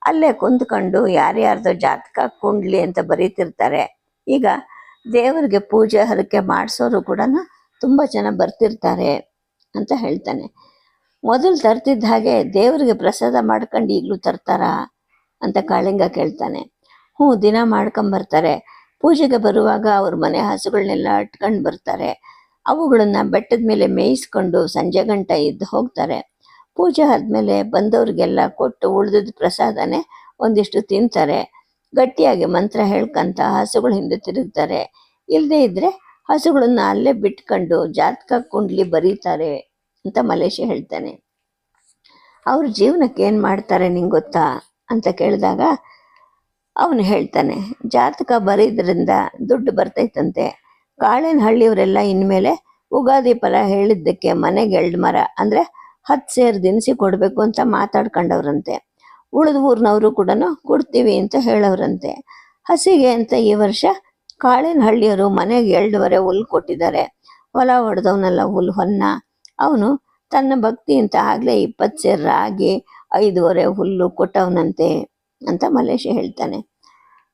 Speaker 1: ಅಲ್ಲೇ ಕುಂತ್ಕೊಂಡು ಯಾರ್ಯಾರ್ದೋ ಜಾತಕ ಕುಂಡ್ಲಿ ಅಂತ ಬರೀತಿರ್ತಾರೆ. ಈಗ ದೇವರಿಗೆ ಪೂಜೆ ಹರಕೆ ಮಾಡಿಸೋರು ಕೂಡ ತುಂಬ ಜನ ಬರ್ತಿರ್ತಾರೆ ಅಂತ ಹೇಳ್ತಾನೆ. ಮೊದಲು ತರ್ತಿದ್ದ ಹಾಗೆ ದೇವರಿಗೆ ಪ್ರಸಾದ ಮಾಡ್ಕೊಂಡು ಈಗಲೂ ತರ್ತಾರಾ ಅಂತ ಕಾಳಿಂಗ ಕೇಳ್ತಾನೆ. ಹ್ಞೂ, ದಿನ ಮಾಡ್ಕೊಂಬರ್ತಾರೆ. ಪೂಜೆಗೆ ಬರುವಾಗ ಅವ್ರ ಮನೆ ಹಸುಗಳನ್ನೆಲ್ಲ ಅಟ್ಕೊಂಡು ಬರ್ತಾರೆ. ಅವುಗಳನ್ನು ಬೆಟ್ಟದ ಮೇಲೆ ಮೇಯಿಸ್ಕೊಂಡು ಸಂಜೆ ಗಂಟ ಇದ್ದು ಹೋಗ್ತಾರೆ. ಪೂಜೆ ಆದಮೇಲೆ ಬಂದವ್ರಿಗೆಲ್ಲ ಕೊಟ್ಟು ಉಳಿದಿದ್ದ ಪ್ರಸಾದನೇ ಒಂದಿಷ್ಟು ತಿಂತಾರೆ. ಗಟ್ಟಿಯಾಗಿ ಮಂತ್ರ ಹೇಳ್ಕಂತ ಹಸುಗಳ ಹಿಂದೆ ತಿರುಗ್ತಾರೆ. ಇಲ್ಲದೇ ಇದ್ದರೆ ಹಸುಗಳನ್ನ ಅಲ್ಲೇ ಬಿಟ್ಕೊಂಡು ಜಾತಕ ಕುಂಡ್ಲಿ ಬರೀತಾರೆ ಅಂತ ಮಲೇಶಿ ಹೇಳ್ತಾನೆ. ಅವ್ರ ಜೀವನಕ್ಕೆ ಏನು ಮಾಡ್ತಾರೆ ನಿಂಗೆ ಗೊತ್ತಾ ಅಂತ ಕೇಳಿದಾಗ ಅವನು ಹೇಳ್ತಾನೆ, ಜಾತಕ ಬರೀದ್ರಿಂದ ದುಡ್ಡು ಬರ್ತೈತಂತೆ. ಕಾಳೇನಹಳ್ಳಿಯವರೆಲ್ಲ ಇನ್ಮೇಲೆ ಉಗಾದಿ ಫಲ ಹೇಳಿದ್ದಕ್ಕೆ ಮನೆಗೆ 2 ಮರ ಅಂದರೆ 10 ಸೇರು ದಿನಸಿ ಕೊಡಬೇಕು ಅಂತ ಮಾತಾಡ್ಕೊಂಡವ್ರಂತೆ. ಉಳಿದ ಊರಿನವರು ಕೂಡ ಕೊಡ್ತೀವಿ ಅಂತ ಹೇಳೋರಂತೆ. ಹಸಿಗೆ ಅಂತ ಈ ವರ್ಷ ಕಾಳೇನಹಳ್ಳಿಯವರು ಮನೆಗೆ 2 ಹುಲ್ಲು ಕೊಟ್ಟಿದ್ದಾರೆ. ಹೊಲ ಹೊಡೆದವನಲ್ಲ ಹುಲ್ಲು ಹೊನ್ನ, ಅವನು ತನ್ನ ಭಕ್ತಿ ಅಂತ ಆಗಲೇ 20 ಸೇರು ರಾಗಿ 5 ಹುಲ್ಲು ಕೊಟ್ಟವನಂತೆ ಅಂತ ಮಲೇಶಿ ಹೇಳ್ತಾನೆ.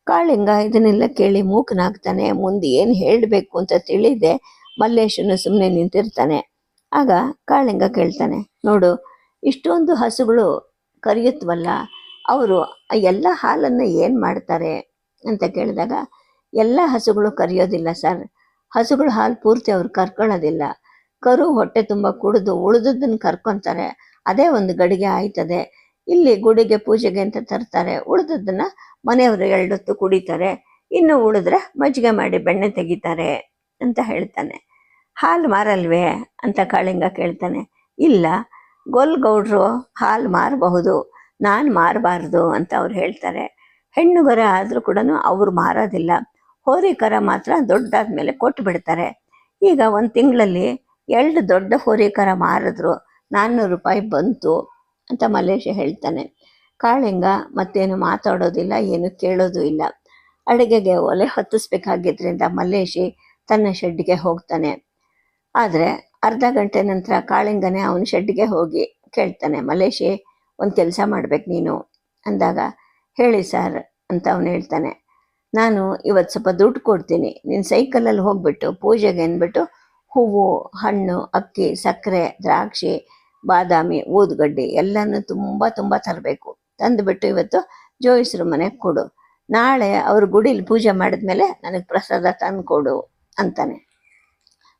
Speaker 1: ಕಾಳಿಂಗ ಇದನ್ನೆಲ್ಲ ಕೇಳಿ ಮೂಕನಾಗ್ತಾನೆ. ಮುಂದೆ ಏನು ಹೇಳಬೇಕು ಅಂತ ತಿಳಿದೆ ಮಲ್ಲೇಶನು ಸುಮ್ಮನೆ ನಿಂತಿರ್ತಾನೆ. ಆಗ ಕಾಳಿಂಗ ಕೇಳ್ತಾನೆ, ನೋಡು, ಇಷ್ಟೊಂದು ಹಸುಗಳು ಕರೆಯುತ್ತವಲ್ಲ, ಅವರು ಎಲ್ಲ ಹಾಲನ್ನು ಏನು ಮಾಡ್ತಾರೆ ಅಂತ ಕೇಳಿದಾಗ, ಎಲ್ಲ ಹಸುಗಳು ಕರೆಯೋದಿಲ್ಲ ಸರ್. ಹಸುಗಳ ಹಾಲು ಪೂರ್ತಿ ಅವ್ರು ಕರ್ಕೊಳ್ಳೋದಿಲ್ಲ. ಕರು ಹೊಟ್ಟೆ ತುಂಬ ಕುಡಿದು ಉಳಿದದ್ದನ್ನು ಕರ್ಕೊತಾರೆ. ಅದೇ ಒಂದು ಗಡಿಗೆ ಆಯ್ತದೆ. ಇಲ್ಲಿ ಗುಡಿಗೆ ಪೂಜೆಗೆ ಅಂತ ತರ್ತಾರೆ. ಉಳಿದದ್ದನ್ನು ಮನೆಯವರು 2 ಹೊತ್ತು ಕುಡಿತಾರೆ. ಇನ್ನು ಉಳಿದ್ರೆ ಮಜ್ಜಿಗೆ ಮಾಡಿ ಬೆಣ್ಣೆ ತೆಗಿತಾರೆ ಅಂತ ಹೇಳ್ತಾನೆ. ಹಾಲು ಮಾರಲ್ವೇ ಅಂತ ಕಾಳಿಂಗ ಕೇಳ್ತಾನೆ. ಇಲ್ಲ, ಗೊಲ್ಗೌಡ್ರು ಹಾಲು ಮಾರಬಹುದು, ನಾನು ಮಾರಬಾರ್ದು ಅಂತ ಅವ್ರು ಹೇಳ್ತಾರೆ. ಹೆಣ್ಣುಗರ ಆದರೂ ಕೂಡ ಅವ್ರು ಮಾರೋದಿಲ್ಲ. ಹೋರಿಕರ ಮಾತ್ರ ದೊಡ್ಡದಾದ ಮೇಲೆ ಕೊಟ್ಟು ಬಿಡ್ತಾರೆ. ಈಗ 1 ತಿಂಗಳಲ್ಲಿ 2 ದೊಡ್ಡ ಹೋರಿಕರ ಮಾರಿದ್ರು 400 ರೂಪಾಯಿ ಬಂತು ಅಂತ ಮಲೇಶಿ ಹೇಳ್ತಾನೆ. ಕಾಳಿಂಗ ಮತ್ತೇನು ಮಾತಾಡೋದಿಲ್ಲ, ಏನು ಕೇಳೋದು ಇಲ್ಲ. ಅಡುಗೆಗೆ ಒಲೆ ಹೊತ್ತಿಸ್ಬೇಕಾಗಿದ್ದರಿಂದ ಮಲ್ಲೇಶಿ ತನ್ನ ಶೆಡ್ಗೆ ಹೋಗ್ತಾನೆ. ಆದರೆ ಅರ್ಧ ಗಂಟೆ ನಂತರ ಕಾಳಿಂಗನೇ ಅವನ ಶೆಡ್ಗೆ ಹೋಗಿ ಕೇಳ್ತಾನೆ, ಮಲ್ಲೇಶಿ, ಒಂದು ಕೆಲಸ ಮಾಡ್ಬೇಕು ನೀನು ಅಂದಾಗ, ಹೇಳಿ ಸರ್ ಅಂತ ಅವನು ಹೇಳ್ತಾನೆ. ನಾನು ಇವತ್ತು ಸ್ವಲ್ಪ ದುಡ್ಡು ಕೊಡ್ತೀನಿ, ನೀನು ಸೈಕಲಲ್ಲಿ ಹೋಗ್ಬಿಟ್ಟು ಪೂಜೆಗೆ ಅಂದ್ಬಿಟ್ಟು ಹೂವು, ಹಣ್ಣು, ಅಕ್ಕಿ, ಸಕ್ಕರೆ, ದ್ರಾಕ್ಷಿ, ಬಾದಾಮಿ, ಊದುಗಡ್ಡಿ ಎಲ್ಲನೂ ತುಂಬ ತರಬೇಕು. ತಂದುಬಿಟ್ಟು ಇವತ್ತು ಜೋಯಿಸ್ರ ಮನೆಗೆ ಕೊಡು. ನಾಳೆ ಅವ್ರ ಗುಡಿಲಿ ಪೂಜೆ ಮಾಡಿದ್ಮೇಲೆ ನನಗೆ ಪ್ರಸಾದ ತಂದು ಕೊಡು ಅಂತಾನೆ.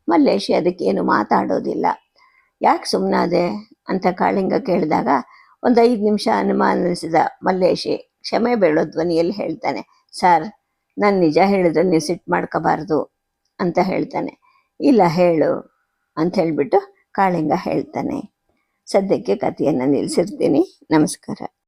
Speaker 1: ಮಲ್ಲೇಶಿ ಅದಕ್ಕೇನು ಮಾತಾಡೋದಿಲ್ಲ. ಯಾಕೆ ಸುಮ್ಮನಾದೆ ಅಂತ ಕಾಳಿಂಗ ಕೇಳಿದಾಗ ಒಂದು 5 ನಿಮಿಷ ಅನುಮಾನಿಸಿದ ಮಲ್ಲೇಶಿ ಕ್ಷಮೆ ಬೇಡೋ ಧ್ವನಿಯಲ್ಲಿ ಹೇಳ್ತಾನೆ, ಸರ್, ನಾನು ನಿಜ ಹೇಳಿದ್ರೆ ನೀವು ಸಿಟ್ಟು ಮಾಡ್ಕೋಬಾರ್ದು ಅಂತ ಹೇಳ್ತಾನೆ. ಇಲ್ಲ, ಹೇಳು ಅಂತ ಹೇಳಿಬಿಟ್ಟು ಕಾಳಿಂಗ ಹೇಳ್ತಾನೆ. ಸದ್ಯಕ್ಕೆ ಕಥೆಯನ್ನು ನಿಲ್ಲಿಸಿರ್ತೀನಿ. ನಮಸ್ಕಾರ.